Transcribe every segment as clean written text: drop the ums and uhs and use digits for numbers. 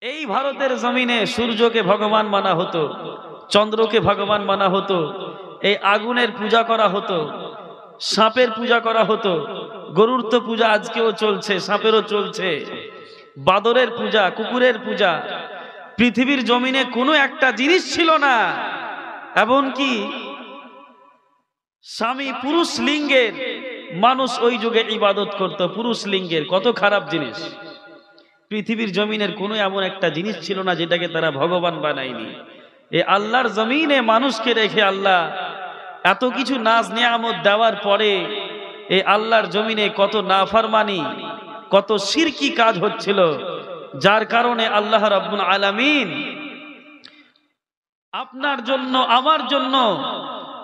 এই ভারতের জমিনে সূর্যকে ভগবান মানা হতো, চন্দ্রকে ভগবান মানা হতো, এই আগুনের পূজা করা হতো, সাপের পূজা করা হতো। গরুর তো পূজা আজকেও চলছে, সাপেরও চলছে, বাদরের পূজা, কুকুরের পূজা। পৃথিবীর জমিনে কোনো একটা জিনিস ছিল না, এমনকি স্বামী পুরুষ লিঙ্গের মানুষ ওই যুগে ইবাদত করত, পুরুষ লিঙ্গের। কত খারাপ জিনিস! পৃথিবীর জমিনের কোনো এমন একটা জিনিস ছিল না যেটাকে তারা ভগবান বানায়নি। এই আল্লাহর জমিনে মানুষকে রেখে আল্লাহ এত কিছু নাজ নিয়ামত দেওয়ার পরে এই আল্লাহর জমিনে কত নাফরমানি, কত শিরকি কাজ হচ্ছিল, যার কারণে আল্লাহ রাব্বুল আলামিন আপনার জন্য, আমার জন্য,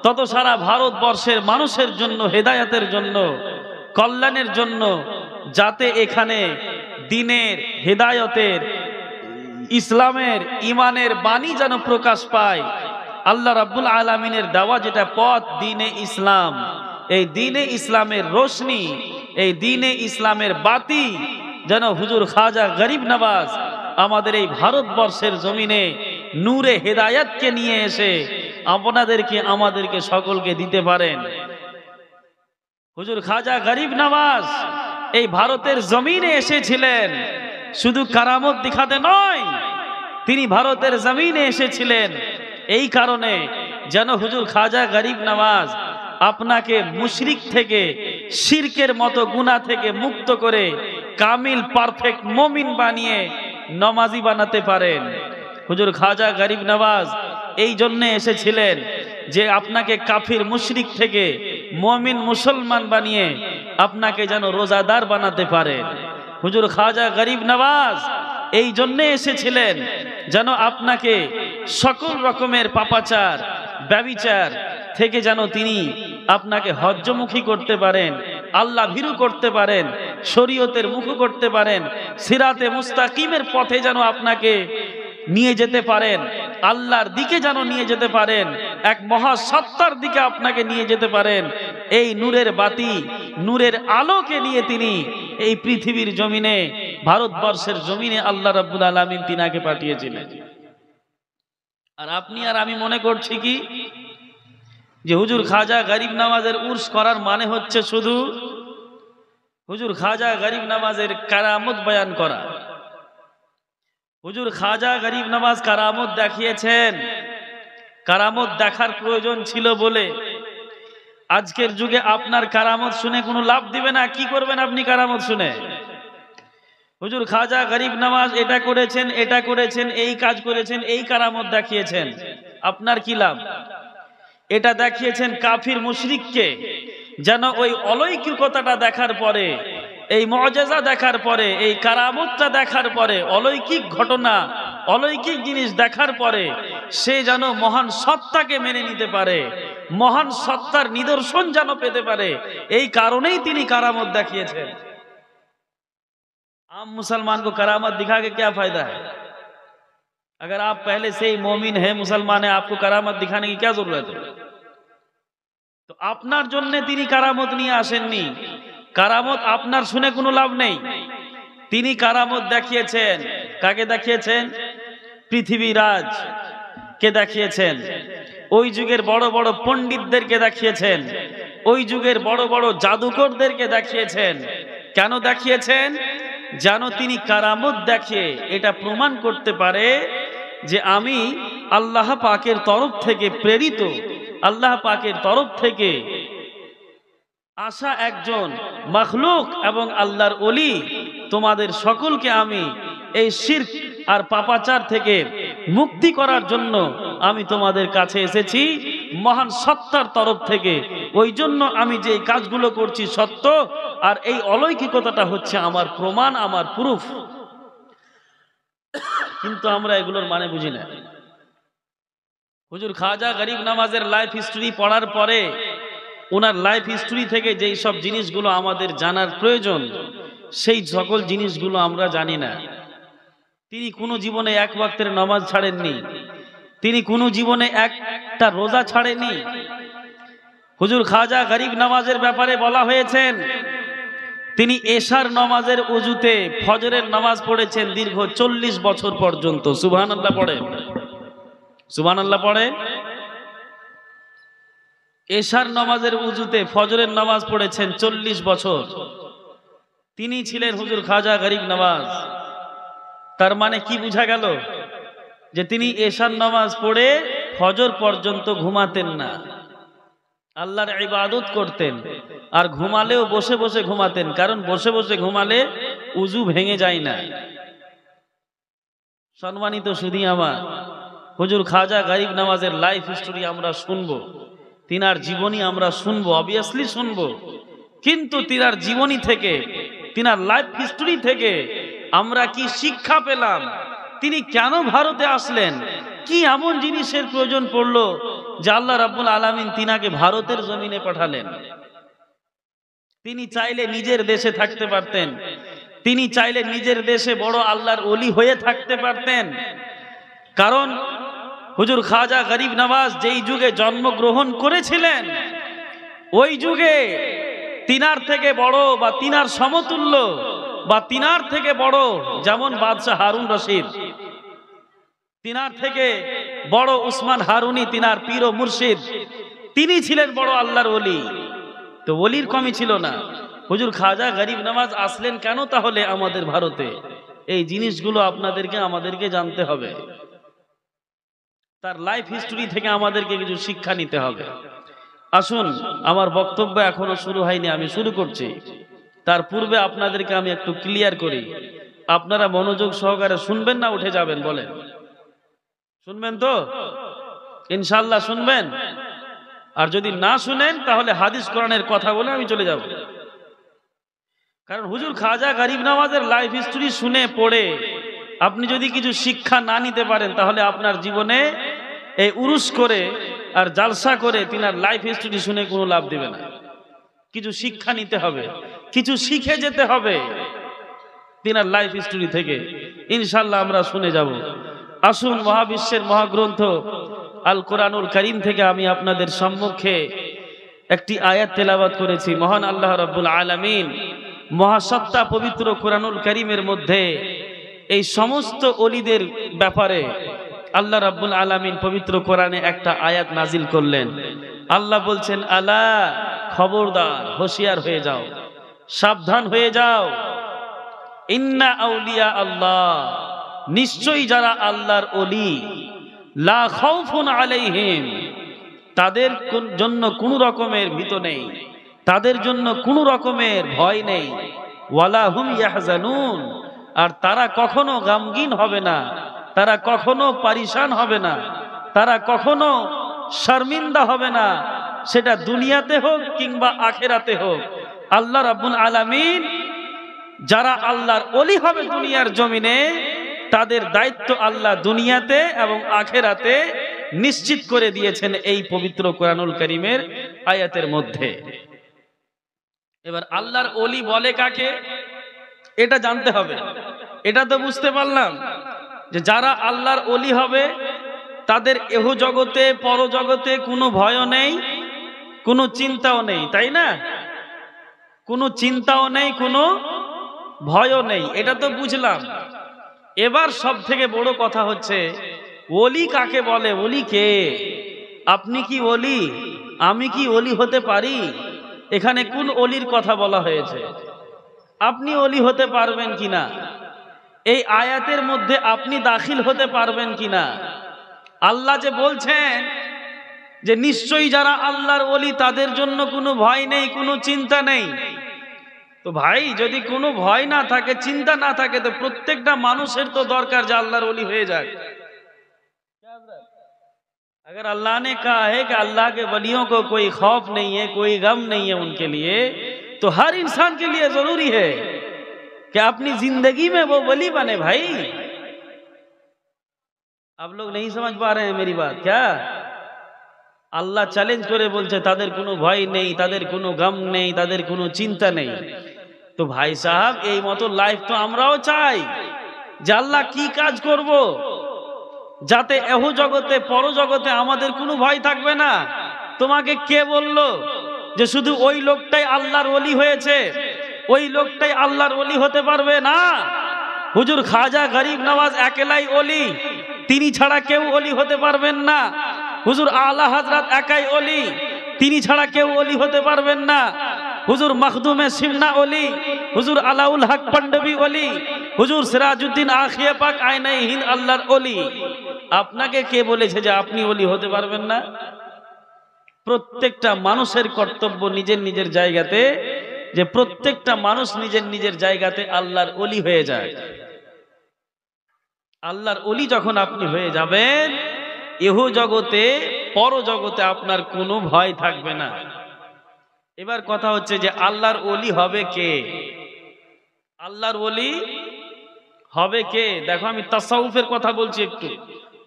তত সারা ভারতবর্ষের মানুষের জন্য, হেদায়েতের জন্য, কল্যাণের জন্য, যাতে এখানে দ্বীনের, হেদায়েতের, ইসলামের, ঈমানের বাণী যেন প্রকাশ পায়। আল্লাহ রাব্বুল আলামিনের দেওয়া যেটা পথ, দ্বীনে ইসলাম, এই দ্বীনে ইসলামের রোশনি, এই দ্বীনে ইসলামের বাতি যেন হুজুর খাজা গরিব নওয়াজ আমাদের এই ভারতবর্ষের জমিনে নূরে হেদায়েতকে নিয়ে এসে আপনাদেরকে, আমাদেরকে, সকলকে দিতে পারেন। হুজুর খাজা গরিব নওয়াজ এই ভারতের জমিনে এসেছিলেন শুধু কারামত দেখাতে নয়, তিনি ভারতের জমিনে এসেছিলেন এই কারণে যেন হুজুর খাজা গরিব নওয়াজ আপনাকে মুশরিক থেকে, শিরকের মতো গুনাহ থেকে মুক্ত করে কামিল পারফেক্ট মুমিন বানিয়ে নামাজি বানাতে পারেন। হুজুর খাজা গরিব নওয়াজ এই জন্য এসেছিলেন যে আপনাকে কাফির মুশরিক থেকে মুমিন মুসলমান বানিয়ে আপনাকে যেন রোজাদার বানাতে পারেন। হুজুর খাজা গরিব নওয়াজ এই জন্য এসেছিলেন যেন আপনাকে সকল রকমের পাপাচার, ব্যভিচার থেকে যেন তিনি আপনাকে হজ্জমুখী করতে পারেন, আল্লাহ ভীরু করতে পারেন, শরীয়তের মুখ করতে পারেন, সিরাতে মুস্তাকিমের পথে যেন আপনাকে নিয়ে যেতে পারেন, আল্লাহর দিকে যেন নিয়ে যেতে পারেন, এক মহাসত্তার দিকে আপনাকে নিয়ে যেতে পারেন। এই নূরের বাতি, নূরের আলোকে নিয়ে তিনি এই পৃথিবীর জমিনে, ভারতবর্ষের জমিনে আল্লাহ রাব্বুল আলামিন তিনাকে পাঠিয়েছিলেন। আর আপনি আর আমি মনে করছি কি যে হুজুর খাজা গরিব নওয়াজের উর্স করার মানে হচ্ছে শুধু হুজুর খাজা গরিব নওয়াজের কারামত বয়ান করা। হুজুর খাজা গরিব নওয়াজ কারামত দেখিয়েছেন, কারামত দেখার প্রয়োজন ছিল বলে আজকের যুগে আপনার কারামত শুনে কোনো লাভ দিবে না। কি করবেন আপনি কারামত শুনে? হুজুর খাজা গরিব নওয়াজ এটা করেছেন, এটা করেছেন, এই কাজ করেছেন, এই কারামত দেখিয়েছেন, আপনার কি লাভ? এটা দেখিয়েছেন কাফির মুশরিককে, যেন ওই অলৌকিকতাটা দেখার পরে, এই মুআজিজা দেখার পরে, এই কারামতটা দেখার পরে, অলৌকিক ঘটনা, অলৌকিক জিনিস দেখার পরে সে যেন মহান সত্তাকে মেনে নিতে পারে, মহান সত্তার নিদর্শন যেন পেতে পারে। এই কারণেই তিনি কারামত দেখিয়েছেন। आम मुसलमान को करामत दिखा के क्या फायदा है? अगर आप पहले से ही मोमिन है, मुसलमान है, आपको करामत दिखाने की क्या जरूरत है? तो আপনার জন্য তিনি কারামত নিয়ে আসেননি। কারামত আপনার শুনে কোনো লাভ নেই। তিনি কারামত দেখিয়েছেন। কাকে দেখিয়েছেন? পৃথিবীরাজ কে দেখিয়েছেন, ওই যুগের বড় বড় পণ্ডিতদেরকে দেখিয়েছেন, ওই যুগের বড় বড় জাদুকরদেরকে দেখিয়েছেন। কেন দেখিয়েছেন? যেন তিনি কারামত দেখে এটা প্রমাণ করতে পারে যে আমি আল্লাহ পাকের তরফ থেকে প্রেরিত, আল্লাহ পাকের তরফ থেকে আসা একজন মখলুক এবং আল্লাহর ওলি। তোমাদের সকলকে আমি এই শিরক আর পাপাচার থেকে মুক্তি করার জন্য আমি তোমাদের কাছে এসেছি মহান সত্তার তরফ থেকে। ওই জন্য আমি যে কাজগুলো করছি সত্য, আর এই অলৌকিকতাটা হচ্ছে আমার প্রমাণ, আমার প্রুফ। কিন্তু আমরা এগুলোর মানে বুঝি না। হুজুর খাজা গরিব নওয়াজের লাইফ হিস্টরি পড়ার পরে, ওনার লাইফ হিস্টরি থেকে যেই সব জিনিসগুলো আমাদের জানার প্রয়োজন, সেই সকল জিনিসগুলো আমরা জানি না। তিনি কোনো জীবনে এক ওয়াক্তের নামাজ ছাড়েননি, তিনি কোনো জীবনে একটা রোজা ছাড়েননি। হুজুর খাজা গরিব নওয়াজের ব্যাপারে বলা হয়েছেন তিনি এশার নামাজের উজুতে ফজরের নামাজ পড়েছেন দীর্ঘ 40 বছর পর্যন্ত। সুবহানাল্লাহ পড়েন, সুবহানাল্লাহ পড়েন। এশার নামাজের উজুতে ফজরের নামাজ পড়েছেন 40 বছর। তিনি ছিলেন হুজুর খাজা গরিব নওয়াজ। তার মানে কি বোঝা গেল? যে তিনি এশার নামাজ পড়ে ফজর পর্যন্ত ঘুমাতেন না, আল্লাহর ইবাদত করতেন। আর ঘুমালেও বসে বসে ঘুমাতেন, কারণ বসে বসে ঘুমালে উজু ভেঙে যায় না। সম্মানিত সুধী আমার, হুজুর খাজা গরিব নওয়াজের লাইফ হিস্টোরি আমরা শুনবো, তিনার জীবনী আমরা শুনবো, অবভিয়াসলি শুনবো। কিন্তু তিনার জীবনী থেকে, তিনার লাইফ হিস্টোরি থেকে আমরা কি শিক্ষা পেলাম? তিনি কেন ভারতে আসলেন? কি এমন জিনিসের প্রয়োজন পড়লো যে আল্লাহ রাব্বুল আলামিন তিনাকে ভারতের জমিনে পাঠালেন? তিনি চাইলে নিজের দেশে থাকতে পারতেন, তিনি চাইলে নিজের দেশে বড় আল্লাহর ওলি হয়ে থাকতে পারতেন। কারণ হুজুর খাজা গরিব নওয়াজ যেই যুগে জন্মগ্রহণ করেছিলেন, ওই যুগে তিনার থেকে বড় বা তিনার সমতুল্য বা তিনার থেকে বড় যেমন বাদশাহ হারুন রশিদ, তিনার থেকে বড় উসমান হারুনি, তিনার পীর ও মুর্শিদ, তিনি ছিলেন বড় আল্লাহর ওলি। তো ওলির কমই ছিল না। হুজুর খাজা গরিব নওয়াজ আসলেন কেন তাহলে আমাদের ভারতে? এই জিনিসগুলো আপনাদেরকে আমাদেরকে জানতে হবে। তার লাইফ হিস্টোরি থেকে আমাদেরকে কিছু শিক্ষা নিতে হবে। আসুন, আমার বক্তব্য এখনো শুরু হয়নি, আমি শুরু করছি। তার পূর্বে আপনাদেরকে আমি একটু ক্লিয়ার করি। আপনারা মনোযোগ সহকারে শুনবেন না উঠে যাবেন? বলেন, শুনবেন তো? ইনশাআল্লাহ শুনবেন। আর যদি না শুনেন তাহলে হাদিস কোরআনের কথা বলে আমি চলে যাব। কারণ হুজুর খাজা গরিব নওয়াজের লাইফ হিস্টোরি শুনে পড়ে আপনি যদি কিছু শিক্ষা না নিতে পারেন, তাহলে আপনার জীবনে এই উরুস করে আর জালসা করে তিনার লাইফ হিস্টোরি শুনে কোনো লাভ দিবে না। কিছু শিক্ষা নিতে হবে, কিছু শিখে যেতে হবে তিনার লাইফ হিস্টোরি থেকে। ইনশাআল্লাহ আমরা শুনে যাব। আসুন, মহাবিশ্বের মহাগ্রন্থ আল কোরআনুল কারীম থেকে আমি আপনাদের সম্মুখে একটি আয়াত তেলাওয়াত করেছি। মহান আল্লাহ রাব্বুল আলামিন মহাসত্তা পবিত্র কোরআনুল কারীমের মধ্যে এই সমস্ত ওলিদের ব্যাপারে আল্লাহ রাব্বুল আলামিন পবিত্র কোরআনে একটা আয়াত নাজিল করলেন। আল্লাহ বলছেন, আলা, খবরদার, হুঁশিয়ার হয়ে যাও, সাবধান হয়ে যাও। ইন্না আউলিয়া আল্লাহ, নিশ্চয়ই যারা আল্লাহর ওলি, লা খাউফুন আলাইহিম, তাদের জন্য কোনো রকমের ভীত নেই, তাদের জন্য কোনো রকমের ভয় নেই। ওয়ালা হুম ইয়াহজানুন, আর তারা কখনো গমগীন হবে না, তারা কখনো পারিশান হবে না, তারা কখনো শর্মিন্দা হবে না, সেটা দুনিয়াতে হোক কিংবা আখেরাতে হোক। আল্লাহ রাব্বুল আলামিন যারা আল্লাহর ওলি হবে দুনিয়ার জমিনে, তাদের দায়িত্ব আল্লাহ দুনিয়াতে এবং আখেরাতে নিশ্চিত করে দিয়েছেন এই পবিত্র কোরআনুল কারীমের আয়াতের মধ্যে। এবার আল্লাহর ওলি বলে কাকে, এটা জানতে হবে। এটা তো বুঝতে পারলাম যে যারা আল্লাহর ওলি হবে তাদের এহ জগতে পরজগতে কোনো ভয়ও নেই, কোনো চিন্তাও নেই, তাই না? কোনো চিন্তাও নেই, কোনো ভয়ও নেই, এটা তো বুঝলাম। এবার সব থেকে বড় কথা হচ্ছে, ওলি কাকে বলে? ওলি কে? আপনি কি ওলি? আমি কি ওলি হতে পারি? এখানে কোন ওলির কথা বলা হয়েছে? আপনি ওলি হতে পারবেন কিনা? এই আয়াতের মধ্যে আপনি দাখিল হতে পারবেন কিনা? আল্লাহ যে বলছেন যে নিশ্চয়ই যারা আল্লাহর ওলি তাদের জন্য কোনো ভয় নেই, কোনো চিন্তা নেই। তো ভাই, যদি কোনো ভয় না থাকে, চিন্তা না থাকে, তো প্রত্যেকটা মানুষের তো দরকার যে আল্লাহর ওলি হয়ে যাক। अगर अल्लाह ने कहा है कि अल्लाह के वलियों को कोई खौफ नहीं है, कोई गम नहीं है उनके लिए, तो हर इंसान के लिए जरूरी है कि अपनी जिंदगी में वो वली बने। भाई, आप लोग नहीं समझ पा रहे हैं मेरी बात क्या? আল্লাহ চ্যালেঞ্জ করে বলছে তাদের কোনো ভয় নেই, তাদের কোনো গম নেই, তাদের কোনো চিন্তা নেই। তো ভাই সাহেব, এই মতো লাইফ তো আমরাও চাই যে আল্লাহ কি কাজ করব যাতে এহ জগতে পরজগতে আমাদের কোনো ভয় থাকবে না। তোমাকে কে বলল যে শুধু ওই লোকটাই আল্লাহর ওলি হয়েছে? ওই লোকটাই আল্লাহর ওলি হতে পারবে না। হুজুর খাজা গরিব নওয়াজ একেলাই ওলি, তিনি ছাড়া কেউ ওলি হতে পারবেন না। হুজুর আলা হযরত একাই ওলি, তিনি ছাড়া কেউ ওলি হতে পারবেন না। হুজুর মখদুমে সিমনা ওলি, হুজুর আলাউল হক পান্ডবী ওলি, হুজুর সিরাজউদ্দিন আখিয়া পাক আয়নায়ে হিন্দ আল্লাহর ওলি। আপনাকে কে বলেছে যে আপনি ওলি হতে পারবেন না? প্রত্যেকটা মানুষের কর্তব্য নিজের নিজের জায়গাতে, যে প্রত্যেকটা মানুষ নিজের নিজের জায়গাতে আল্লাহর ওলি হয়ে যায়। আল্লাহর ওলি যখন আপনি হয়ে যাবেন, ইহ জগতে পর জগতে আপনার কোনো ভয় থাকবে না। এবার কথা হচ্ছে যে আল্লাহর ওলি হবে কে? আল্লাহর ওলি হবে কে? দেখো, আমি তাসাউফের কথা বলছি, একটু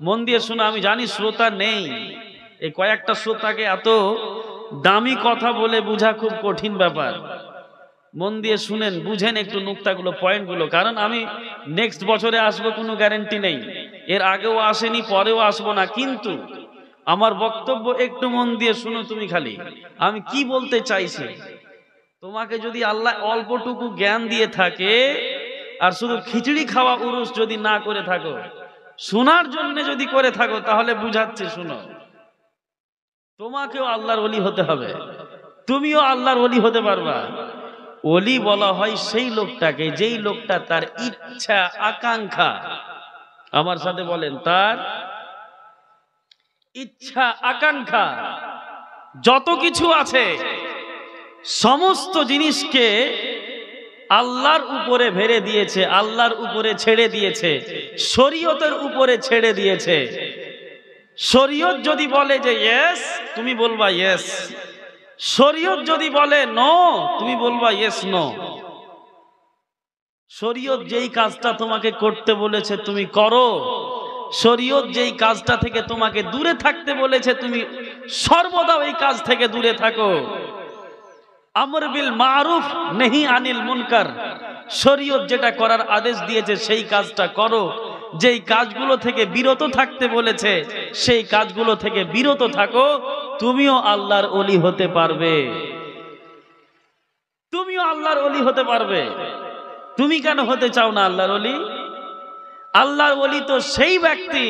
মন দিয়ে শোনো। আমি জানি শ্রোতা নেই, এই কয়েকটা শ্রোতাকে এত দামি কথা বলে বোঝা খুব কঠিন ব্যাপার। মন দিয়ে শুনেন, বুঝেন একটু নুক্তাগুলো, পয়েন্টগুলো। কারণ আমি নেক্সট বছরে আসবো কোনো গ্যারান্টি নেই, এর আগেও আসেনি, পরেও আসবো না। কিন্তু আমার বক্তব্য একটু মন দিয়ে শুনো তুমি খালি, আমি কি বলতে চাইছি। তোমাকে যদি আল্লাহ অল্পটুকু জ্ঞান দিয়ে থাকে আর শুধু খিচড়ি খাওয়া উরুস যদি না করে থাকো, শোনার জন্য যদি করে থাকো, তাহলে বুঝাচ্ছে শুনো, তোমাকেও আল্লাহর ওলি হতে হবে, তুমিও আল্লাহর ওলি হতে পারবা। ওলি বলা হয় সেই লোকটাকে, যেই লোকটা তার ইচ্ছা আকাঙ্ক্ষা, আমার সাথে বলেন, তার ইচ্ছা আকাঙ্ক্ষা যত কিছু আছে সমস্ত জিনিসকে আল্লাহর উপরে ভেড়ে দিয়েছে, আল্লাহর উপরে ছেড়ে দিয়েছে, শরীয়তের উপরে ছেড়ে দিয়েছে। শরীয়ত যদি বলে যে ইয়েস, তুমি বলবা ইয়েস। শরীয়ত যদি বলে নো, তুমি বলবা ইয়েস নো। শরীয়ত যেই কাজটা তোমাকে করতে বলেছে তুমি করো, শরীয়ত যেই কাজটা থেকে তোমাকে দূরে থাকতে বলেছে তুমি সর্বদা ওই কাজ থেকে দূরে থাকো। আমর বিল মারুফ নেহি আনিল মুনকার, শরীয়ত যেটা করার আদেশ দিয়েছে সেই কাজটা করো, যেই কাজগুলো থেকে বিরত থাকতে বলেছে সেই কাজগুলো থেকে বিরত থাকো, তুমিও আল্লাহর ওলি হতে পারবে। তুমিও আল্লাহর ওলি হতে পারবে। তুমি কেন হতে চাও না আল্লাহর ওলি? আল্লাহর ওলি তো সেই ব্যক্তি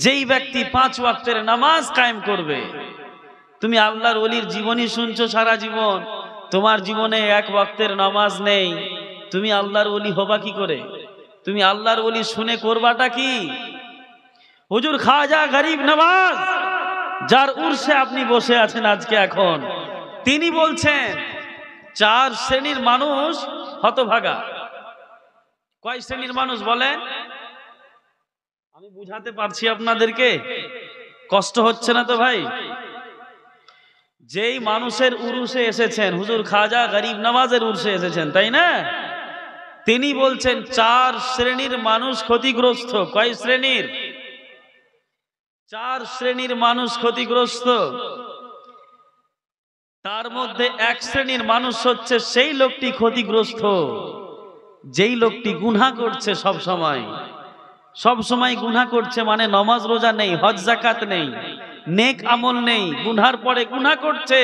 যেই ব্যক্তি 5 ওয়াক্তের নামাজ কায়েম করবে। তুমি আল্লাহর ওলির জীবনী শুনছো সারা জীবন, তোমার জীবনে 1 ওয়াক্তের নামাজ নেই, তুমি আল্লাহর ওলি হবা কি করে? তুমি আল্লাহর ওলি শুনে করবাটা কি? হুজুর খাজা গরিব নওয়াজ, যার উর্সে আপনি বসে আছেন আজকে এখন, তিনি বলছেন 4 শ্রেণীর মানুষ হতভাগা। কয় শ্রেণীর মানুষ বলেন? আমি বুঝাতে পারছি আপনাদেরকে? কষ্ট হচ্ছে না তো ভাই? যেই মানুষের উরুসে এসেছেন, হুজুর খাজা গরিব নওয়াজের উরুসে এসেছেন, তাই না? তিনি বলছেন 4 শ্রেণীর মানুষ ক্ষতিগ্রস্ত। কয় শ্রেণীর? 4 শ্রেণীর মানুষ ক্ষতিগ্রস্ত। তার মধ্যে 1 শ্রেণীর মানুষ হচ্ছে সেই লোকটি ক্ষতিগ্রস্ত যেই লোকটি গুনাহ করছে সব সময় গুনাহ করছে, মানে নামাজ রোজা নেই, হজ যাকাত নেই, নেক আমল নেই, গুনার পরে গুনাহ করছে,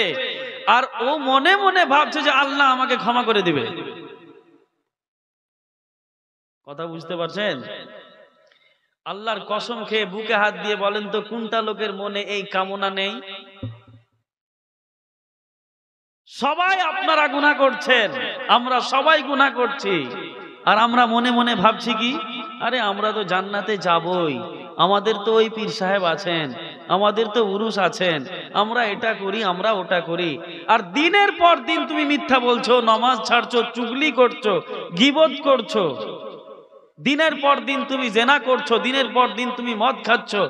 আর ও মনে মনে ভাবছে যে আল্লাহ আমাকে ক্ষমা করে দিবে। কথা বুঝতে পারছেন? আল্লাহর কসম খেয়ে বুকে হাত দিয়ে বলেন তো, কোনটা লোকের মনে এই কামনা নেই? সবাই আপনারা গুনাহ করছেন, আমরা সবাই গুনাহ করছি, আর আমরা মনে মনে ভাবছি কি, আরে আমরা তো জান্নাতে যাবই, আমাদের তো ওই পীর সাহেব আছেন, আমাদের তো উরুস আছেন, আমরা এটা করি, আমরা ওটা করি। আর দিনের পর দিন তুমি মিথ্যা বলছো, নামাজ ছাড়ছো, চুগলি করছো, গীবত করছো, দিনের পর দিন তুমি জেনা করছো, দিনের পর দিন তুমি মদ খাচ্ছো,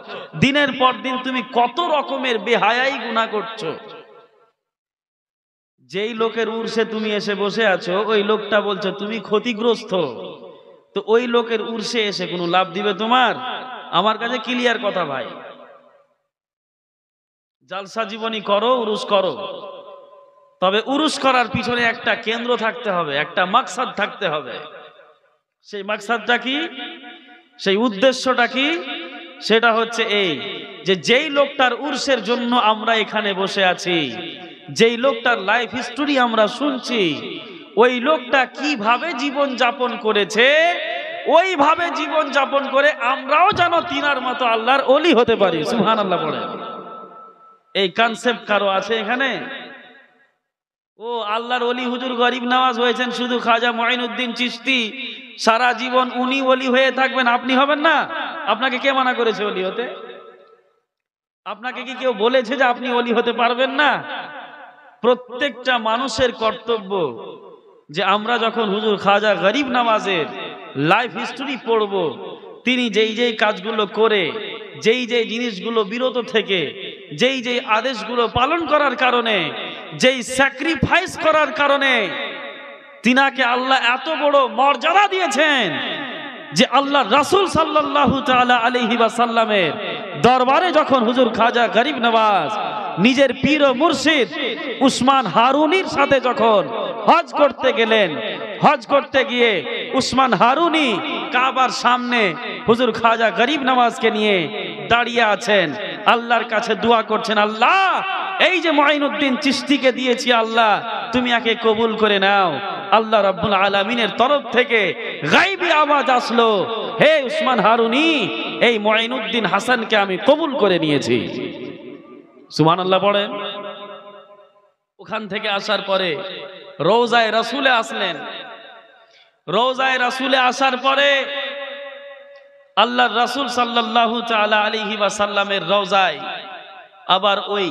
দিনের পর দিন তুমি কত রকমের বেহায়াই গুনাহ করছো। যেই লোকের উর্সে তুমি এসে বসে আছো, ওই লোকটা বলছো তুমি ক্ষতিগ্রস্ত, তো ওই লোকের উর্সে এসে কোনো লাভ দিবে তোমার? আমার কাছে ক্লিয়ার কথা ভাই। জালসা জীবনী করো, উরুস করো, তবে উরুস করার পিছনে একটা কেন্দ্র থাকতে হবে, একটা মাকসাদ থাকতে হবে। সেই মাকসাদটা কি, সেই উদ্দেশ্যটা কি? সেটা হচ্ছে এই যে যেই লোকটার উরসের জন্য আমরা এখানে বসে আছি, যেই লোকটার লাইফ হিস্টোরি আমরা শুনছি, ওই লোকটা কিভাবে জীবন যাপন করেছে, ওইভাবে জীবন যাপন করে আমরাও যেন তিনার মতো আল্লাহর ওলি হতে পারি। সুবহানাল্লাহ পড়ে। এই কনসেপ্ট কারো আছে এখানে? ও আল্লাহর ওলি হুজুর গরিব নওয়াজ হয়েছেন শুধু খাজা মঈনুদ্দিন চিশতি, সারা জীবন উনি ওলি হয়ে থাকবেন, আপনি হবেন না? আপনাকে কে মানা করেছে ওলি হতে? আপনাকে কি কেউ বলেছে যে আপনি ওলি হতে পারবেন না? প্রত্যেকটা মানুষের কর্তব্য যে আমরা যখন হুজুর খাজা গরিব নওয়াজের লাইফ হিস্টোরি পড়ব, তিনি যেই যেই কাজগুলো করে, যেই যেই জিনিসগুলো বিরত থেকে, যেই যেই আদেশগুলো পালন করার কারণে, যেই স্যাক্রিফাইস করার কারণে তিনাকে আল্লাহ এত বড় মর্যাদা দিয়েছেন যে আল্লাহ রাসূল সাল্লাল্লাহু তাআলা আলাইহি ওয়াসাল্লামের দরবারে যখন হুজুর খাজা গরিব নওয়াজ নিজের পীর ও মুর্শিদ উসমান হারুনির সাথে যখন হজ করতে গেলেন, হজ করতে গিয়ে উসমান হারুনি কাবার সামনে হুজুর খাজা গরিব নওয়াজকে নিয়ে দাঁড়িয়ে আছেন, আল্লাহর কাছে দোয়া করছেন, আল্লাহ এই যে মঈনুদ্দিন চিশতিকে দিয়েছি আল্লাহ তুমি একে কবুল করে নাও। আল্লাহ রাব্বুল আলামিনের তরফ থেকে গায়বী আওয়াজ আসলো, হে উসমান হারুনি, এই মঈনুদ্দিন হাসানকে আমি কবুল করে নিয়েছি। সুবহানাল্লাহ পড়েন। ওখান থেকে আসার পরে রওজায়ে রাসূলে আসলেন। রওজায়ে রাসূলে আসার পরে আল্লাহর রাসূল সাল্লাল্লাহু তাআলা আলাইহি ওয়াসাল্লামের রওজায় আবার ওই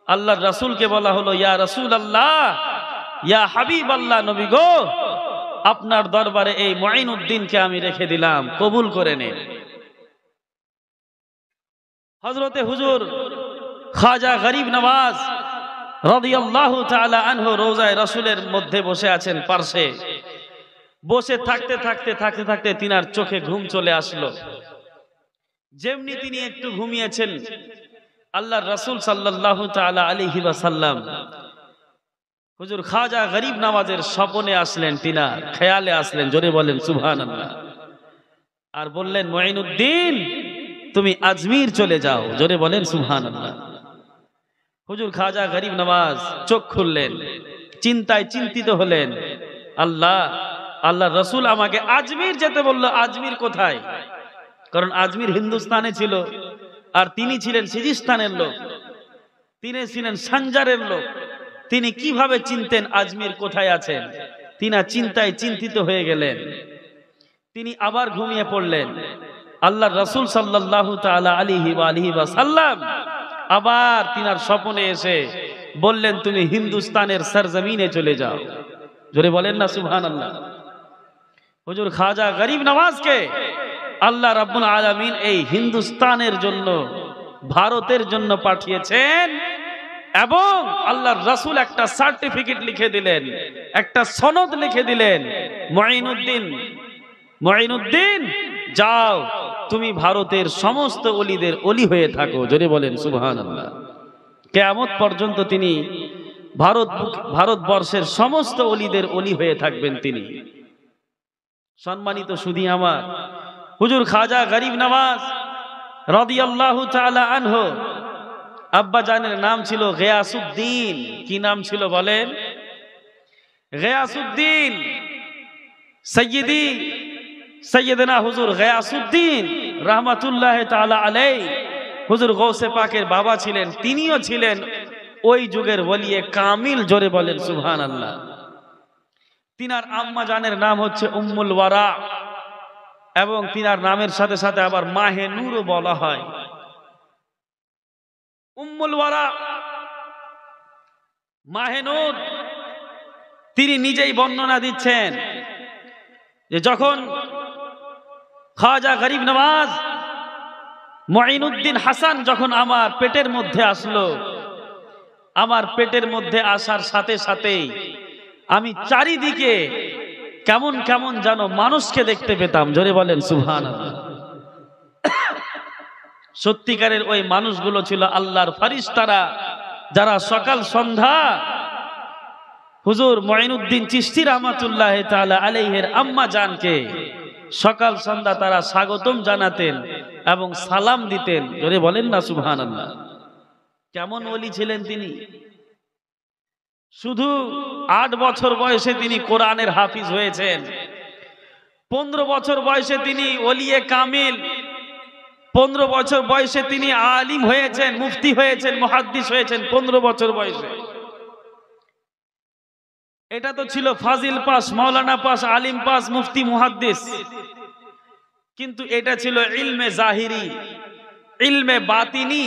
আল্লাহর রাসূলকে বলা হলো, ইয়া রাসূলুল্লাহ, ইয়া হাবিবাল্লাহ, নবী গো, আপনার দরবারে এই মঈনুদ্দিনকে আমি রেখে দিলাম, কবুল করে নেন। হযরতে হুজুর খাজা গরিব নওয়াজ রাদিয়াল্লাহু তাআলা আনহু রওজায়ে রাসূলের মধ্যে বসে আছেন পার্শ্বে। বসে থাকতে থাকতে থাকতে থাকতে তিনার চোখে ঘুম চলে আসলো। যেমনি তিনি একটু ঘুমিয়েছেন, আল্লাহর রাসূল সাল্লাল্লাহু তাআলা আলাইহি ওয়াসাল্লাম হুজুর খাজা গরিব নওয়াজের স্বপ্নে আসলেন, তিনার খেয়ালে আসলেন। জোরে বলেন সুবহানাল্লাহ। আর বললেন, মঈনুদ্দিন তুমি আজমির চলে যাও। জোরে বলেন সুবহানাল্লাহ। হুজুর খাজা গরিব নওয়াজ চোখ খুললেন, চিন্তায় চিন্তিত হলেন, আল্লাহ আল্লাহর রাসূল আমাকে আজমির যেতে বলল, আজমির কোথায়? কারণ আজমির হিন্দুস্তানে ছিল, আর তিনি ছিলেন সিজিস্তানের লোক, তিনি ছিলেন সানজারের লোক। তিনি কিভাবে চিনতেন আজমির কোথায় আছেন? তিনি চিন্তায় চিন্তিত হয়ে গেলেন। তিনি আবার ঘুমিয়ে পড়লেন। আল্লাহর রাসূল সাল্লাল্লাহু তাআলা আলাইহি ওয়াসাল্লাম আবার তিনার স্বপ্নে এসে বললেন, তুমি হিন্দুস্তানের সরজমিনে চলে যাও। জোরে বলেন না সুবহানাল্লাহ। হুজুর খাজা গরিব নওয়াজকে আল্লাহ রাব্বুল আলামিন এই হিন্দুস্তানের জন্য, ভারতের জন্য পাঠিয়েছেন, এবং আল্লাহর রাসূল একটা সার্টিফিকেট লিখে দিলেন, একটা সনদ লিখে দিলেন, মঈনুদ্দিন যাও, তুমি ভারতের সমস্ত ওলিদের ওলি হয়ে থাকো। জোরে বলেন সুবহানাল্লাহ। কিয়ামত পর্যন্ত তিনি ভারতবর্ষের সমস্ত ওলিদের ওলি হয়ে থাকবেন তিনি। সম্মানিত সুধী আমার, হুজুর খাজা গরিব নওয়াজ রাদিয়াল্লাহু তাআলা আনহু আব্বা জানের নাম ছিল গিয়াসউদ্দিন। কি নাম ছিল বলেন? গিয়াসউদ্দিন। সৈয়দনা হুজুর গিয়াসউদ্দিন রাহমাতুল্লাহ তাআলা আলাইহি হুজুর গৌসে পাকের বাবা ছিলেন। তিনিও ছিলেন ওই যুগের ওলিয়ে কামিল। জোরে বলেন সুবহানাল্লাহ। তিনার আম্মা জানের নাম হচ্ছে উম্মুল ওয়ারা, এবং তিনার নামের সাথে সাথে আবার মাহে নূরও বলা হয়। উম্মুল ওয়ারা, মাহে নূর, তিনি নিজেই বর্ণনা দিচ্ছেন যে যখন খাজা গরিব নওয়াজ মঈনুদ্দিন হাসান যখন আমার পেটের মধ্যে আসলো, আমার পেটের মধ্যে আসার সাথে সাথেই আমি চারিদিকে কেমন কেমন যেন মানুষকে দেখতে পেতাম। জোরে বলেন সুবহানাল্লাহ। সত্যিকারের ওই মানুষগুলো ছিল আল্লাহর ফেরেশতারা, যারা সকাল সন্ধ্যা হুজুর মঈনুদ্দিন চিশতি রাহমাতুল্লাহ তাআলা আলাইহির আম্মা জানকে সকাল সন্ধ্যা তারা স্বাগতম জানাতেন এবং সালাম দিতেন। জোরে বলেন না সুবহানাল্লাহ। কেমন ওলি ছিলেন তিনি? শুধু 8 বছর বয়সে তিনি কোরআনের হাফিজ হয়েছেন, 15 বছর বয়সে তিনি ওলিয়ে কামিল, 15 বছর বয়সে তিনি আলিম হয়েছেন, মুফতি হয়েছেন, মুহাদ্দিস হয়েছেন 15 বছর বয়সে। এটা তো ছিল ফাজিল পাস, মাওলানা পাস, আলিম পাস, মুফতি, মুহাদ্দিস। কিন্তু এটা ছিল ইলমে জাহিরি, ইলমে বাতিনি।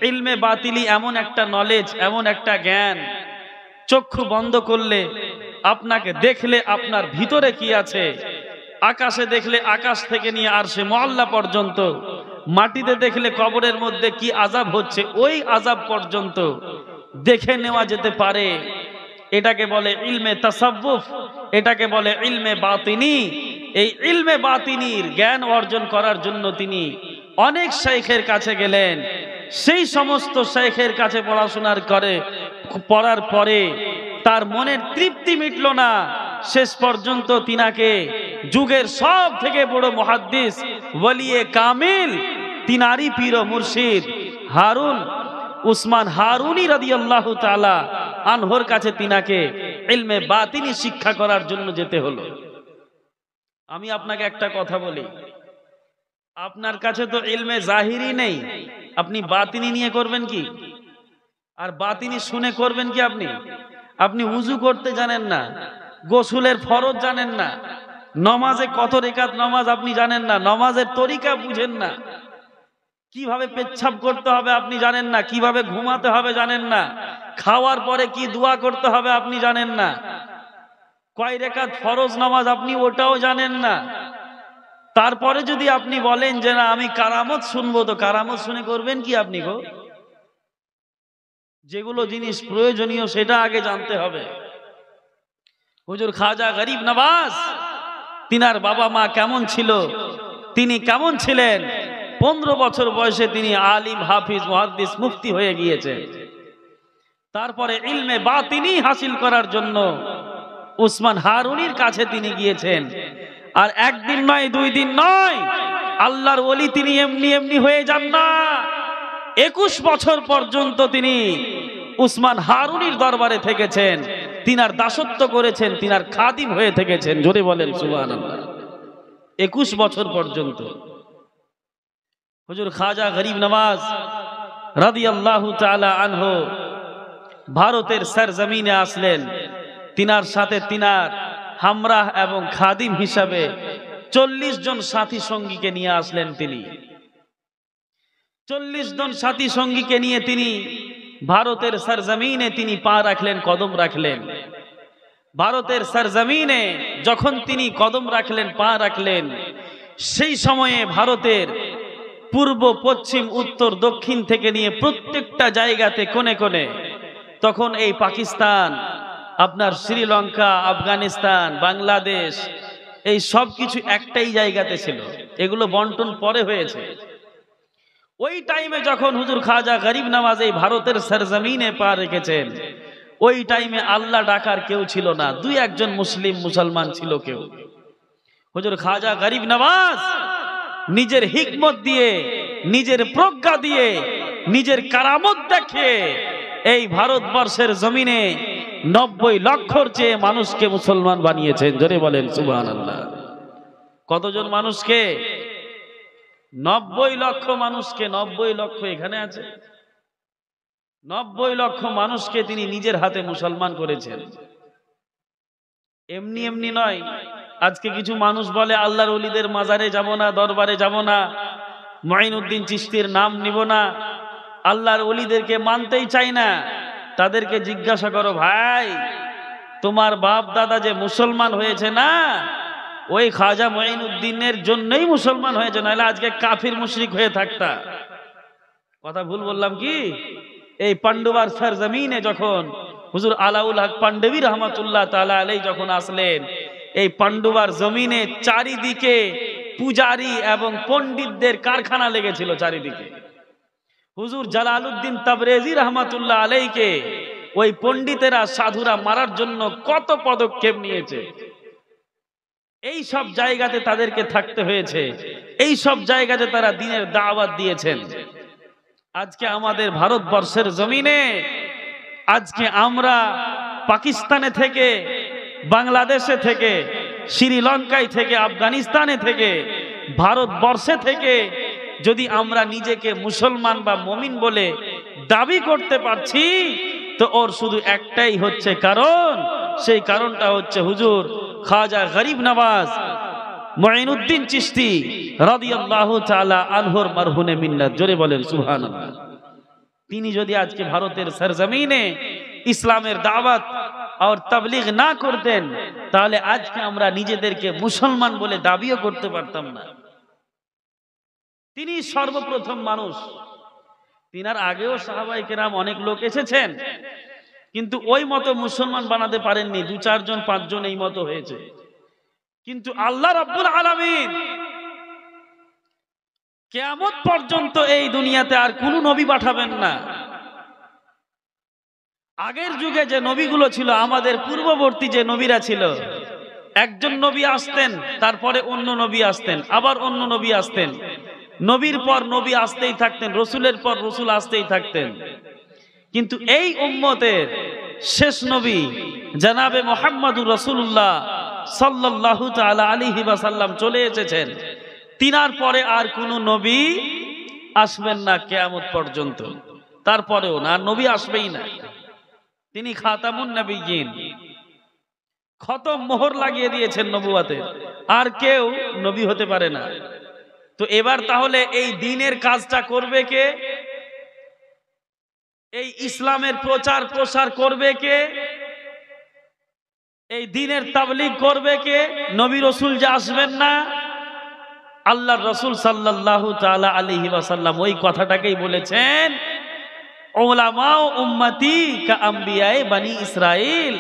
ইলমে বাতিনি এমন একটা নলেজ, এমন একটা জ্ঞান, চক্ষু বন্ধ করলে আপনাকে দেখলে আপনার ভিতরে কি আছে, আকাশে দেখলে আকাশ থেকে নিয়ে আরশে মুআল্লা পর্যন্ত, মাটিতে দেখলে কবরের মধ্যে কি আযাব হচ্ছে ওই আযাব পর্যন্ত দেখে নেওয়া যেতে পারে। এটাকে বলে ইলমে তাসাব্বুফ, এটাকে বলে ইলমে বাতিনি। এই ইলমে বাতিনির জ্ঞান অর্জন করার জন্য তিনি অনেক শাইখের কাছে গেলেন। সেই সমস্ত শাইখের কাছে পড়ার পরে তার মনের তৃপ্তি মিটল না। শেষ পর্যন্ত তিনাকে যুগের সব থেকে বড় মুহাদ্দিস, ওলিয়ে কামিল, তিনারি পীর ও মুর্শিদ হারুন উসমান হারুনি রাদিয়াল্লাহু তাআলা আনহুর কাছে তিনাকে ইলমে বাতিনি শিক্ষা করার জন্য যেতে হলো। আমি আপনাকে একটা কথা বলি, আপনার কাছে তো ইলমে জাহিরি নেই, আপনি বাতিনি নিয়ে করবেন কি? আর বাতিনি শুনে করবেন কি? আপনি উজু করতে জানেন না, গোসলের ফরজ জানেন না, নমাজে কত রেকাত নমাজ আপনি জানেন না, নমাজের তরিকা বুঝেন না, কিভাবে পেচ্ছাব করতে হবে আপনি জানেন না, কিভাবে ঘুমাতে হবে জানেন না, খাওয়ার পরে কি দোয়া করতে হবে আপনি জানেন না, কয় রেকাত ফরজ নামাজ আপনি ওটাও জানেন না। তারপরে যদি আপনি বলেন যে না আমি কারামত শুনবো, তো কারামত শুনে করবেন কি আপনি গো? যেগুলো জিনিস প্রয়োজনীয় সেটা আগে জানতে হবে। হুজুর খাজা গরিব নওয়াজ, তিনার বাবা মা কেমন ছিল, তিনি কেমন ছিলেন, 15 বছর বয়সে তিনি আলিম, হাফিজ, মুহাদ্দিস, মুফতি হয়ে গিয়েছেন। তারপরে ইলমে বাতিনি হাসিল করার জন্য উসমান হারুনির কাছে তিনি গিয়েছেন। আর একদিন নয়, 2 দিন নয়, আল্লাহর ওলি তিনি এমনি এমনি হয়ে যান না। 21 বছর পর্যন্ত তিনি উসমান হারুনির দরবারে থেকেছেন, তিনার দাসত্ব করেছেন, তিনার খাদিম হয়ে থেকেছেন। জোরে বলেন সুবহানাল্লাহ। 21 বছর পর্যন্ত হুজুর খাজা গরিব নওয়াজ রাদিয়াল্লাহু তাআলা আনহু ভারতের সরজমিনে আসলেন। তিনার সাথে তিনার হামরাহ এবং খাদিম হিসাবে 40 জন সাথী সঙ্গীকে নিয়ে আসলেন। তিনি 40 জন সাথী সঙ্গীকে নিয়ে তিনি ভারতের সরজমিনে তিনি পা রাখলেন, কদম রাখলেন। ভারতের সরজমিনে যখন তিনি কদম রাখলেন, পা রাখলেন, সেই সময়ে ভারতের পূর্ব, পশ্চিম, উত্তর, দক্ষিণ থেকে নিয়ে প্রত্যেকটা জায়গাতে কোণে কোণে, তখন এই পাকিস্তান, আপনার শ্রীলঙ্কা, আফগানিস্তান, বাংলাদেশ, এই সব কিছু একটাই জায়গাতে ছিল, এগুলো বন্টন পরে হয়েছে। ওই টাইমে যখন হুজুর খাজা গরিব নওয়াজ এই ভারতের সরজমিনে পা রেখেছেন, ওই টাইমে আল্লাহ ডাকার কেউ ছিল না, 2-1 জন মুসলমান ছিল কেউ। হুজুর খাজা গরিব নওয়াজ নিজের হিকমত দিয়ে, নিজের প্রজ্ঞা দিয়ে, নিজের কারামত দেখে এই ভারতবর্ষের জমিনে 90 লক্ষর চেয়ে মানুষকে মুসলমান বানিয়েছেন। জোরে বলেন সুবহানাল্লাহ। কতজন মানুষকে? 90 লক্ষ মানুষকে। 90 লক্ষ এখানে আছে, 90 লক্ষ মানুষকে তিনি নিজের হাতে মুসলমান করেছেন। এমনি এমনি নয়। আজকে কিছু মানুষ বলে আল্লাহর ওলিদের মাজারে যাব না, দরবারে যাব না, মুঈনুদ্দিন চিশতির নাম নিব না, আল্লাহর ওলিদেরকে মানতেই চাই না। তাদেরকে জিজ্ঞাসা করো, ভাই তোমার বাপ দাদা যে মুসলমান হয়েছে না, ওই খাজা মুঈনুদ্দিনের জন্যই মুসলমান হয়েছে, নাহলে আজকে কাফির মুশরিক হয়ে থাকতা। কথা ভুল বললাম কি? এই পান্ডুবার সরজমিনে যখন হুজুর আলাউল হক পান্ডবী রহমাতুল্লাহ তাআলা আলাইহি যখন আসলেন, এই পান্ডুবার জমিনে চারিদিকে পূজারি এবং পণ্ডিতদের কারখানা লেগেছিল চারিদিকে। হুজুর জালালউদ্দিন তাবরেজি রহমাতুল্লাহ আলাইহিকে ওই পণ্ডিতেরা, সাধুরা মারার জন্য কত পদক্ষেপ নিয়েছে। এই সব জায়গাতে তাদেরকে থাকতে হয়েছে, এই সব জায়গাতে তারা দ্বীনের দাওয়াত দিয়েছেন। আজকে আমাদের ভারতবর্ষের জমিনে আজকে আমরা পাকিস্তানে থেকে, বাংলাদেশে থেকে, শ্রীলঙ্কায় থেকে, আফগানিস্তানে থেকে, ভারতবর্ষে থেকে যদি আমরা নিজেকে মুসলমান বা মুমিন বলে দাবি করতে পারছি, তো ওর শুধু একটাই হচ্ছে কারণ, সেই কারণটা হচ্ছে হুজুর খাজা গরিব নওয়াজ মুঈনুদ্দিন চিশতি রাদিয়াল্লাহু তাআলা আনহুর মারহুনে মিন্নাত। জোরে বলেন সুবহানাল্লাহ। তিনি যদি আজকে ভারতের সরজমিনে ইসলামের দাওয়াত আর তাবলীগ না করতেন, তাহলে আজকে আমরা নিজেদেরকে মুসলমান বলে দাবিও করতে পারতাম না। তিনি সর্বপ্রথম মানুষ। তিনার আগেও সাহাবায়ে কেরাম অনেক লোক এসেছেন, কিন্তু ওই মতো মুসলমান বানাতে পারেননি। 2, 4 জন 5 জন এই মতো হয়েছে। কিন্তু আল্লাহ রাব্বুল আলামিন কিয়ামত পর্যন্ত এই দুনিয়াতে আর কোন নবী পাঠাবেন না। আগের যুগে যে নবীগুলো ছিল, আমাদের পূর্ববর্তী যে নবীরা ছিল, একজন নবী আসতেন, তারপরে অন্য নবী আসতেন, আবার অন্য নবী আসতেন, নবীর পর নবী আসতেই থাকতেন, রসুলের পর রসুল আসতেই থাকতেন। কিন্তু এই উম্মতের শেষ নবী জনাবে মুহাম্মদুর রাসূলুল্লাহ সাল্লাল্লাহু তাআলা আলাইহি ওয়াসাল্লাম চলে এসেছেন। তিনার পরে আর কোন নবী আসবেন না কিয়ামত পর্যন্ত। তারপরেও না, নবী আসবেই না। তিনি খাতামুন নবিয়্যিন, খতম, মোহর লাগিয়ে দিয়েছেন নবুয়তের। আর কেউ নবী হতে পারে না। তো এবার তাহলে এই দ্বীনের কাজটা করবে কে? এই ইসলামের প্রচার প্রসার করবে কে? এই দ্বীনের তাবলীগ করবে কে? নবী রাসূল যে আসবেন না, আল্লাহর রাসূল সাল্লাল্লাহু তাআলা আলাইহি ওয়াসাল্লাম ওই কথাটাকেই বলেছেন, উলামা উম্মতি কা আম্বিয়ায়ে বনি ইসরাইল।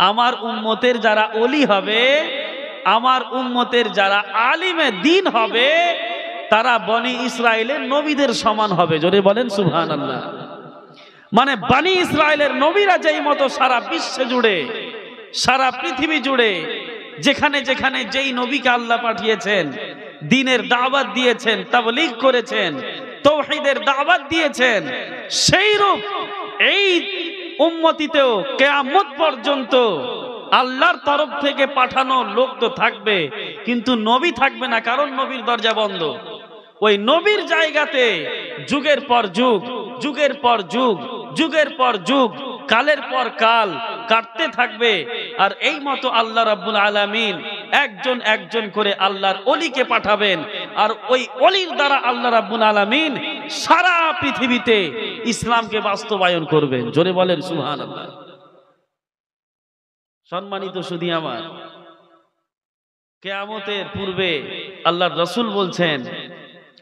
আমার উম্মতের যারা ওলি হবে, আমার উম্মতের যারা আলিমে দ্বীন হবে, তারা বনি ইসরাইলের নবীদের সমান হবে। জোরে বলেন সুবহানাল্লাহ। মানে বনি ইসরাইলের নবীরা যেই মতো সারা বিশ্ব জুড়ে, সারা পৃথিবী জুড়ে যেখানে যেখানে যেই নবীকে আল্লাহ পাঠিয়েছেন, দ্বীনের দাওয়াত দিয়েছেন, তাবলীগ করেছেন, তাওহীদের দাওয়াত দিয়েছেন, সেই রূপ এই উম্মতিতেও কিয়ামত পর্যন্ত আল্লাহর তরফ থেকে পাঠানো লোক তো থাকবে, কিন্তু নবী থাকবে না, কারণ নবীর দরজা বন্ধ। ওই নবীর জায়গাতে যুগের পর যুগ, যুগের পর যুগ, যুগের পর যুগ, কালের পর কাল কাটতে থাকবে। আর এই মতো আল্লাহ রাব্বুল আলামিন একজন একজন করে আল্লাহর ওলিকে পাঠাবেন, আর ওই ওলির দ্বারা আল্লাহ রাব্বুল আলামিন সারা পৃথিবীতে ইসলামকে বাস্তবায়ন করবেন। জোরে বলেন সুবহানাল্লাহ। সম্মানিত সুধী আমার, কিয়ামতের পূর্বে আল্লাহর রাসূল বলছেন,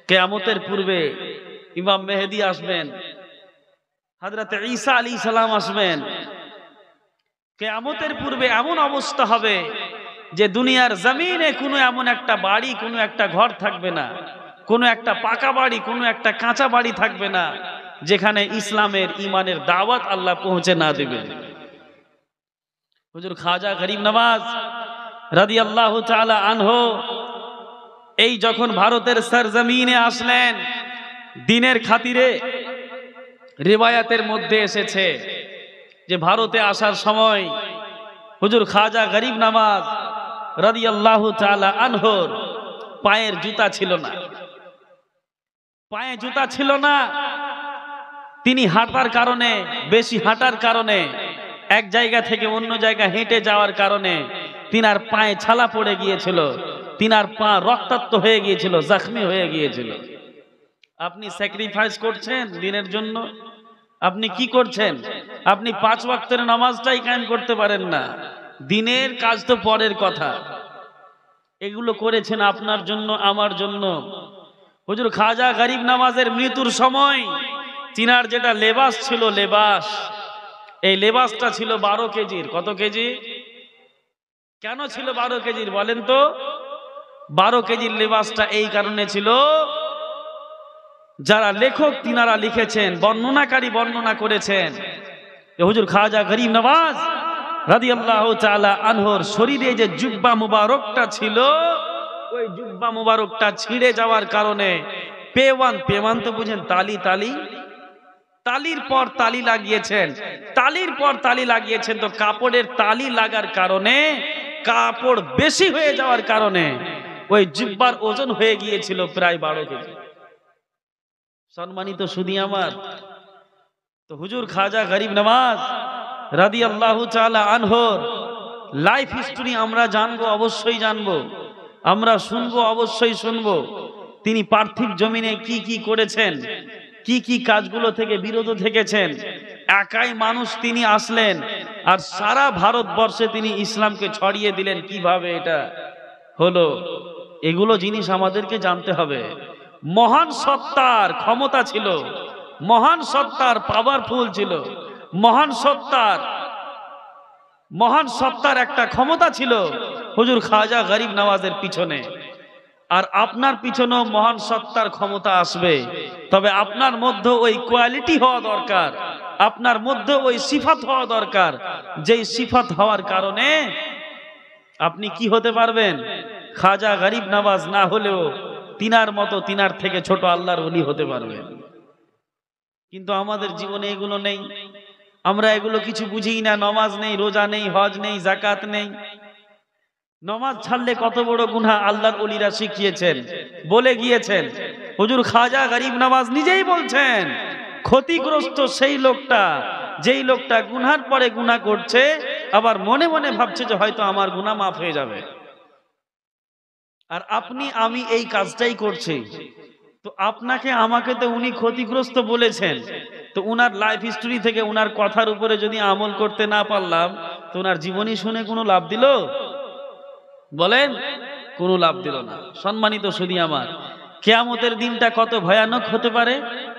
কিয়ামতের পূর্বে ইমাম মেহেদী আসবেন, হযরত ঈসা আলাইহিস সালাম আসবেন। কিয়ামতের পূর্বে এমন অবস্থা হবে যে দুনিয়ার জমিনে কোনো এমন একটা বাড়ি, কোনো একটা ঘর থাকবে না, কোনো একটা পাকা বাড়ি, কোনো একটা কাঁচা বাড়ি থাকবে না, যেখানে ইসলামের ঈমানের দাওয়াত আল্লাহ পৌঁছে না দেবেন। হুজুর খাজা গরিব নওয়াজ রাদিয়াল্লাহু তাআলা আনহু এই যখন ভারতের সরজমিনে আসলেন, দ্বীনের খাতিরে রিওয়ায়াতের মধ্যে এসেছে যে ভারতে আসার সময় হুজুর খাজা গরিব নওয়াজ রাদিয়াল্লাহু তাআলা আনহুর পায়ের জুতা ছিল না। পায়ে জুতা ছিল না। তিনি হাঁটার কারণে, বেশি হাঁটার কারণে, এক জায়গা থেকে অন্য জায়গা হেঁটে যাওয়ার কারণে তিনার পায়ে ছালা পড়ে গিয়েছিল, তিনার পা রক্তাক্ত হয়ে গিয়েছিল, জখমি হয়ে গিয়েছিল। আপনি স্যাক্রিফাইস করছেন দ্বীনের জন্য? আপনি কি করছেন? আপনি 5 ওয়াক্তের নামাজটাই কায়েম করতে পারেন না। দ্বীনের কাজ তো পরের কথা। এগুলো করেছেন আপনার জন্য, আমার জন্য। হুজুর খাজা গরিব নওয়াজের মৃত্যুর সময় তিনার যেটা লেবাস ছিল, লেবাস, এই লেবাসটা ছিল 12 কেজির। কত কেজি? কেন ছিল 12 কেজির বলেন তো? 12 কেজির লেবাসটা এই কারণে ছিল, যারা লেখক তিনারা লিখেছেন, বর্ণনাকারী বর্ণনা করেছেন, হুজুর খাজা গরিব নওয়াজ রাদিয়াল্লাহু তাআলা আনহুর শরীরে যে জুব্বা মুবারকটা ছিল, ওই জুব্বা মুবারকটা ছিঁড়ে যাওয়ার কারণে পেওয়ান, পেওয়ান তো বুঝেন, তালি, তালি, তালির পর তালি লাগিয়েছেন, তালির পর তালি লাগিয়েছেন। তো কাপড়ের তালি লাগার কারণে, কাপড় বেশি হয়ে যাওয়ার কারণে ওই জিব্বার ওজন হয়ে গিয়েছিল প্রায় 12 কেজি। সম্মানিত সুধী আমার, তো হুজুর খাজা গরিব নওয়াজ রাদিয়াল্লাহু তাআলা আনহুর লাইফ হিস্টরি আমরা জানবো, অবশ্যই জানবো, আমরা শুনবো, অবশ্যই শুনবো। তিনি পার্থিব জমিনে কি কি করেছেন, কি কি কাজগুলো থেকে বিরত থেকেছেন। একাই মানুষ তিনি আসলেন আর সারা ভারতবর্ষে তিনি ইসলামকে ছড়িয়ে দিলেন। কিভাবে এটা হলো, এগুলো জিনিস আমাদেরকে জানতে হবে। মহান সত্তার ক্ষমতা ছিল, মহান সত্তার পাওয়ারফুল ছিল, মহান সত্তার একটা ক্ষমতা ছিল হুজুর খাজা গরিব নওয়াজের পিছনে। আর আপনার পিছনেও মহান সত্তার ক্ষমতা আসবে, তবে আপনার মধ্যে ওই কোয়ালিটি হওয়া দরকার, আপনার মধ্যে ওই সিফাত হওয়া দরকার, যেই সিফাত হওয়ার কারণে আপনি কি হতে পারবেন, খাজা গরিব নওয়াজ না হলেও তিনার মতো, তিনার থেকে ছোট আল্লাহর ওলি হতে পারবেন। কিন্তু আমাদের জীবনে এগুলো নেই, আমরা এগুলো কিছু বুঝি না। নমাজ নেই, রোজা নেই, হজ নেই, যাকাত নেই। নমাজ ছাড়লে কত বড় গুনাহ আল্লাহর ওলিরা শিখিয়েছেন, বলে গিয়েছেন। হুজুর খাজা গরিব নওয়াজ নিজেই বলছেন, ক্ষতিগ্রস্ত সেই লোকটা যেই লোকটা গুনার পরে গুনাহ করছে, আবার মনে মনে ভাবছে যে হয়তো আমার গুনাহ মাফ হয়ে যাবে। আর আপনি আমি এই কাজটাই করছি, তো আপনাকে আমাকে তো উনি ক্ষতিগ্রস্ত বলেছেন, তো উনার লাইফ হিস্টরি থেকে উনার কথার উপরে যদি আমল করতে না পারলাম, তো উনার জীবনী শুনে কোনো লাভ দিল? বলেন, কোনো লাভ দিল না। সম্মানিত সুধী আমার, কিয়ামতের দিনটা কত ভয়ানক হতে পারে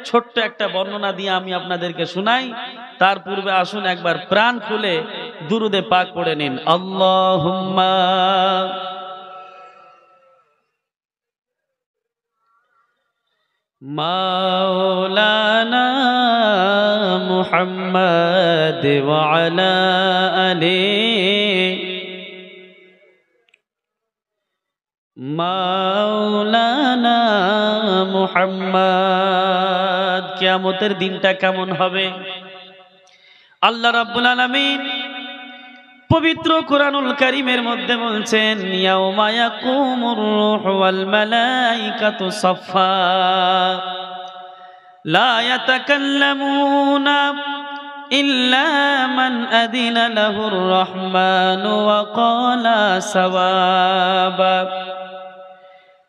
ছোট্ট একটা বর্ণনা দিয়ে আমি আপনাদেরকে শোনাই। তার পূর্বে আসুন একবার প্রাণ খুলে দুরুদে পাক পড়ে নিন। আল্লাহুম্মা মাওলানা মুহাম্মদ ওয়া আলা আলিহি মাওলানা মুহাম্মদ। কিয়ামতের দিনটা কেমন হবে? আল্লাহ রাব্বুল আলামিন পবিত্র কুরআনুল কারীমের মধ্যে বলছেন, ইয়াউমা ইয়াকুমুর রূহু ওয়াল মালাইকাতু সাফফা লা ইয়াতাকাল্লামুনা ইল্লা মান আযিনা লাহুর রাহমানু ওয়া ক্বালা সাওয়াবা।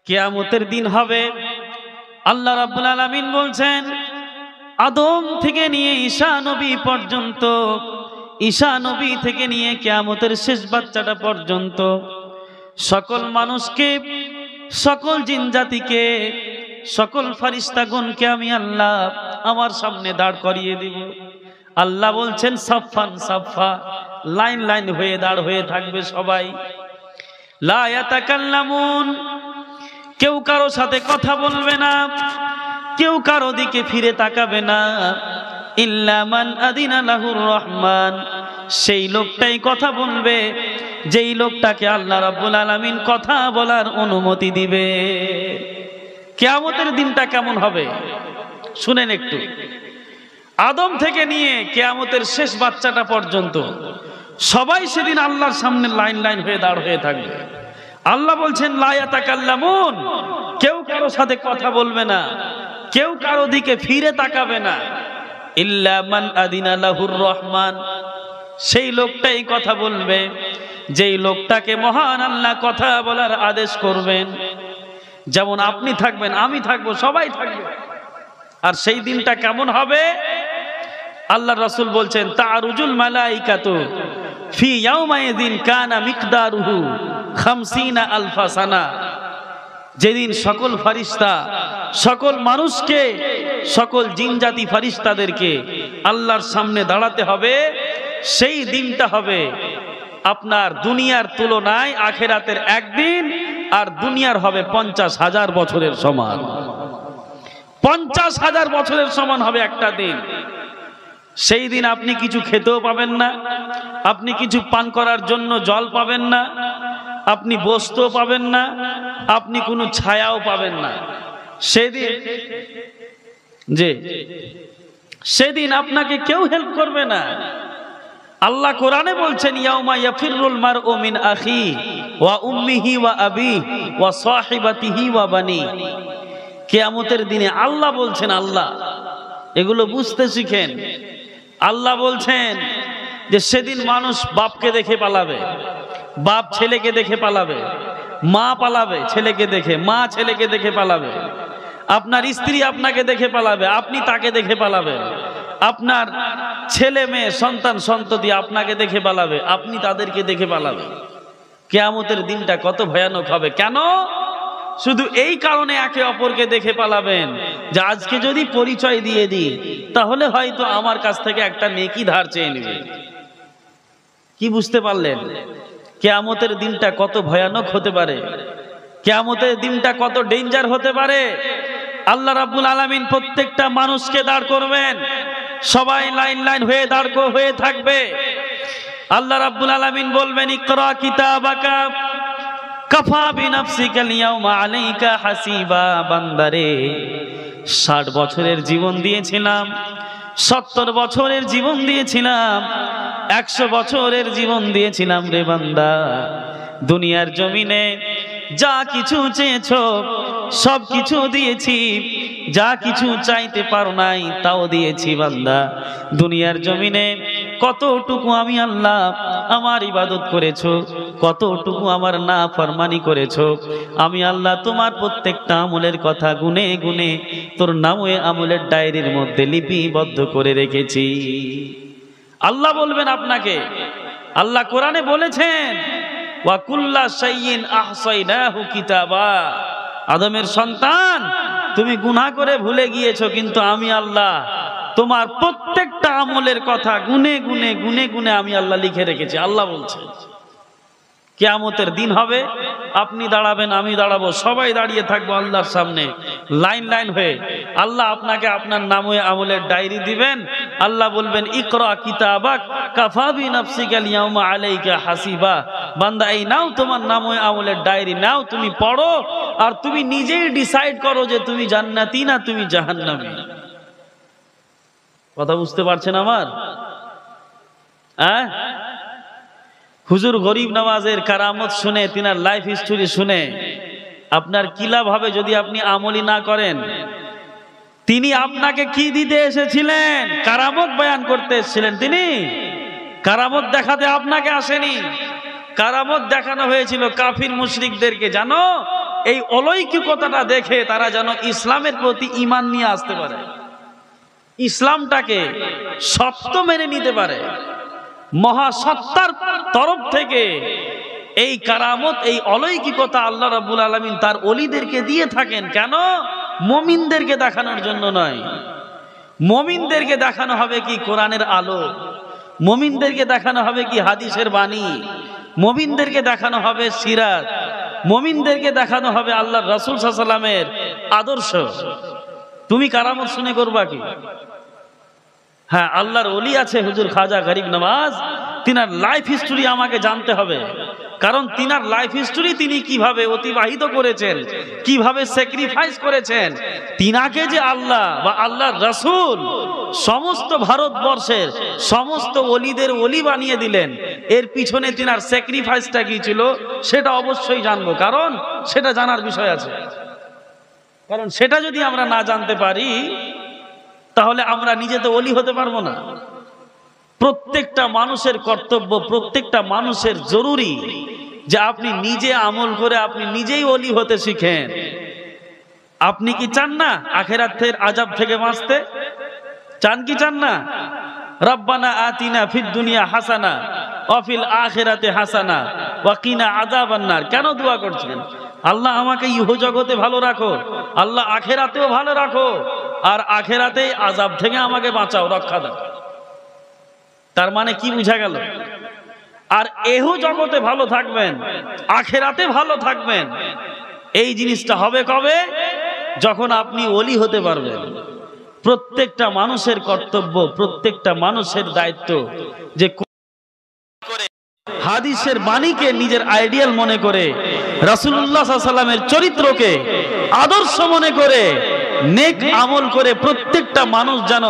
কিয়ামতের দিন হবে, আল্লাহ রাব্বুল আলামিন বলছেন, আদম থেকে নিয়ে ঈসা নবী পর্যন্ত, ঈসা নবী থেকে নিয়ে কিয়ামতের শেষ বাচ্চাটা পর্যন্ত সকল মানুষকে, সকল জিন জাতিকে, সকল ফেরেশতাগণকে আমি আল্লাহ আমার সামনে দাঁড় করিয়ে দিব। আল্লাহ বলছেন সাফফান সাফফা, লাইন লাইন হয়ে দাঁড় হয়ে থাকবে সবাই। লা ইয়াতাকাল্লামুন, কেউ কারো সাথে কথা বলবে না, কেউ কারো দিকে ফিরে তাকাবে না। ইল্লা মান আযিনা লাহুর রহমান, সেই লোকটাই কথা বলবে যেই লোকটাকে আল্লাহ রাব্বুল আলামিন কথা বলার অনুমতি দিবে। কিয়ামতের দিনটা কেমন হবে শুনেন একটু। আদম থেকে নিয়ে কিয়ামতের শেষ বাচ্চাটা পর্যন্ত সবাই সেদিন আল্লাহর সামনে লাইন লাইন হয়ে দাঁড় হয়ে থাকবে। আল্লাহ বলছেন লা ইয়াতাকাল্লামুন, কেউ কারো সাথে কথা বলবে না, কেউ কারো দিকে ফিরে তাকাবে না। ইল্লা মান আযিনা লাহুর রহমান, সেই লোকটাই কথা বলবে যেই লোকটাকে মহান আল্লাহ কথা বলার আদেশ করবেন। যেমন আপনি থাকবেন, আমি থাকবো, সবাই থাকবে। আর সেই দিনটা কেমন হবে? আল্লাহ রাসূল বলছেন, তারুজুল মালাইকাতু ফি ইয়াউমাইযিন কানা মিকদারুহু 50 আলফা সানা। যেদিন সকল ফেরেশতা, সকল মানুষকে, সকল জিনজাতি ফেরেশতাদেরকে আল্লাহর সামনে দাঁড়াতে হবে, সেই দিনটা হবে আপনার দুনিয়ার তুলনায় আখিরাতের একদিন, আর দুনিয়ার হবে 50,000 বছরের সমান। 50,000 বছরের সমান হবে একটা দিন। সেই দিন আপনি কিছু খেতেও পাবেন না, আপনি কিছু পান করার জন্য জল পাবেন না, আপনি বসতেও পাবেন না, আপনি কোনো ছায়াও পাবেন না। সেদিন যে সেদিন আপনাকে কেউ হেল্প করবে না। আল্লাহ কোরআনে বলছেন, ইয়াউমা ইয়াফিরুল মারউ মিন আখি ওয়া উম্মিহি ওয়া আবি ওয়া সাহিবাতিহি ওয়া বানি। কিয়ামতের দিনে আল্লাহ বলছেন, আল্লাহ এগুলো বুঝতে শিখেন। আল্লাহ বলছেন যে সেদিন মানুষ বাপকে দেখে পালাবে, বাপ ছেলেকে দেখে পালাবে, মা পালাবে ছেলেকে দেখে, মা ছেলেকে দেখে পালাবে, আপনার স্ত্রী আপনাকে দেখে পালাবে, আপনি তাকে দেখে পালাবেন, আপনার ছেলে মেয়ে সন্তান সন্ততি আপনাকে দেখে পালাবে, আপনি তাদেরকে দেখে পালাবেন। কিয়ামতের দিনটা কত ভয়ানক হবে। কেন? শুধু এই কারণে একে অপরকে দেখে পালাবেন যে আজকে যদি পরিচয় দিয়ে দিই তাহলে হয়তো আমার কাছ থেকে একটা নেকি ধার চেয়ে নেবে। কি বুঝতে পারলেন? কিয়ামতের দিনটা কত ভয়ানক হতে পারে, কিয়ামতের দিনটা কত ডেঞ্জার হতে পারে। আল্লাহ রাব্বুল আলামিন প্রত্যেকটা মানুষকে দাঁড় করবেন, সবাই লাইন লাইন হয়ে দাঁড় হয়ে থাকবে। আল্লাহ রাব্বুল আলামিন বলবেন, ইকরা কিতাবাকা কাফা বিনাফসিকা লিয়াউমা আলাইকা হাসিবা। বান্দারে 60 বছরের জীবন দিয়েছিলাম, 70 বছরের জীবন দিয়েছিলাম, 100 বছরের জীবন দিয়েছিলাম রে বান্দা। দুনিয়ার জমিনে যা কিছু চেয়েছো সব কিছু দিয়েছি, যা কিছু চাইতে পারো নাই তাও দিয়েছি বান্দা। দুনিয়ার জমিনে কতটুকু আমি আল্লাহ আমার ইবাদত করেছো, কতটুকু আমার নাফরমানি করেছো, আমি আল্লাহ তোমার প্রত্যেকটা আমলের কথা গুনে গুনে তোর নামে আমলের ডায়েরির মধ্যে লিপিবদ্ধ করে রেখেছি। আল্লাহ বলবেন আপনাকে। আল্লাহ কোরআনে বলেছেন, ওয়া কুল্লা শাইইন আহসাইনাহু কিতাবা। আদমের সন্তান, তুমি গুনাহ করে ভুলে গিয়েছো, কিন্তু আমি আল্লাহ তোমার প্রত্যেকটা আমলের কথা গুনে গুনে গুনে গুনে আমি আল্লাহ লিখে রেখেছি। আল্লাহ বলছেন কিয়ামতের দিন হবে, আপনি দাঁড়াবেন, আমি দাঁড়াবো, সবাই দাঁড়িয়ে থাকবো আল্লাহর সামনে লাইন লাইন হয়ে। আল্লাহ আপনাকে আপনার নামে আমলের ডায়েরি দিবেন। আল্লাহ বলবেন, ইকরা কিতাবাক কাফা বিনাফসিকা আল-ইয়াউমা আলাইকা হাসিবা। বান্দা এই নাও তোমার নামে আমলের ডায়েরি, নাও, তুমি পড়ো আর তুমি নিজেই ডিসাইড করো যে তুমি জান্নাতি না তুমি জাহান্নামী। কথা বুঝতে পারছেন আমার? হুজুর গরিব নওয়াজের কারামত শুনে, তিনার লাইফ হিস্টোরি শুনে আপনার কি লাভ হবে যদি আপনি আমলি না করেন? তিনি আপনাকে কি দিতে এসেছিলেন? কারামত বয়ান করতে এসেছিলেন। তিনি কারামত দেখাতে আপনাকে আসেনি। কারামত দেখানো হয়েছিল কাফির মুশরিকদেরকে, জানো এই অলৌকিকতাটা দেখে তারা যেন ইসলামের প্রতি ঈমান নিয়ে আসতে পারে, ইসলামটাকে সত্য মেনে নিতে পারে। মহাসত্তার তরফ থেকে এই কারামত, এই অলৌকিকতা আল্লাহ রাব্বুল আলামিন তার ওলিদেরকে দিয়ে থাকেন। কেন? মুমিনদেরকে দেখানোর জন্য নয়। মুমিনদেরকে দেখানো হবে কি কোরআনের আলো, মুমিনদেরকে দেখানো হবে কি হাদিসের বাণী, মুমিনদেরকে দেখানো হবে সিরাত, মুমিনদেরকে দেখানো হবে আল্লাহর রাসূল সাল্লাল্লাহু আলাইহি ওয়াসাল্লামের আদর্শ। তুমি কারামত শুনে করবা কি? হ্যাঁ, আল্লাহর ওলি আছে হুজুর খাজা গরিব নওয়াজ, তিনার লাইফ হিস্টোরি আমাকে জানতে হবে। কারণ তিনার লাইফ হিস্টোরি, তিনি কিভাবে অতিবাহিত করেছেন, কিভাবে স্যাক্রিফাইস করেছেন। তিনাকে যে আল্লাহ বা আল্লাহর রাসূল সমস্ত ভারতবর্ষের সমস্ত ওলিদের ওলি বানিয়ে দিলেন, এর পিছনে তিনার স্যাক্রিফাইসটা কি ছিল সেটা অবশ্যই জানবো, কারণ সেটা জানার বিষয় আছে। কারণ সেটা যদি আমরা না জানতে পারি তাহলে আমরা নিজে তো ওলি হতে পারবো না। প্রত্যেকটা মানুষের কর্তব্য, প্রত্যেকটা মানুষের জরুরি যে আপনি নিজে আমল করে আপনি নিজেই ওলি হতে শিখেন। আপনি কি চান না আখিরাতের আযাব থেকে বাঁচতে? চান কি চান না? রব্বানা আতিনা ফিদ দুনিয়া হাসানা ওয়া ফিল আখিরাতি হাসানা ওয়া কিনা আযাবান নার। কেন দোয়া করছেন? আল্লাহ আমাকে ইহজগতে ভালো রাখো, আল্লাহ আখিরাতেও ভালো রাখো, আর আখিরাতে আযাব থেকে আমাকে বাঁচাও, রক্ষা দাও। তার মানে কি বুঝা গেল? আর এহ জগতে ভালো থাকবেন, আখিরাতে ভালো থাকবেন। এই জিনিসটা হবে কবে? যখন আপনি ওলি হতে পারবেন। প্রত্যেকটা মানুষের কর্তব্য, প্রত্যেকটা মানুষের দায়িত্ব যে হাদিসের বাণীকে নিজের আইডিয়াল মনে করে, রাসূলুল্লাহ সাল্লাল্লাহু আলাইহি ওয়াসাল্লামের চরিত্রকে আদর্শ মনে করে নেক আমল করে প্রত্যেকটা মানুষ যেন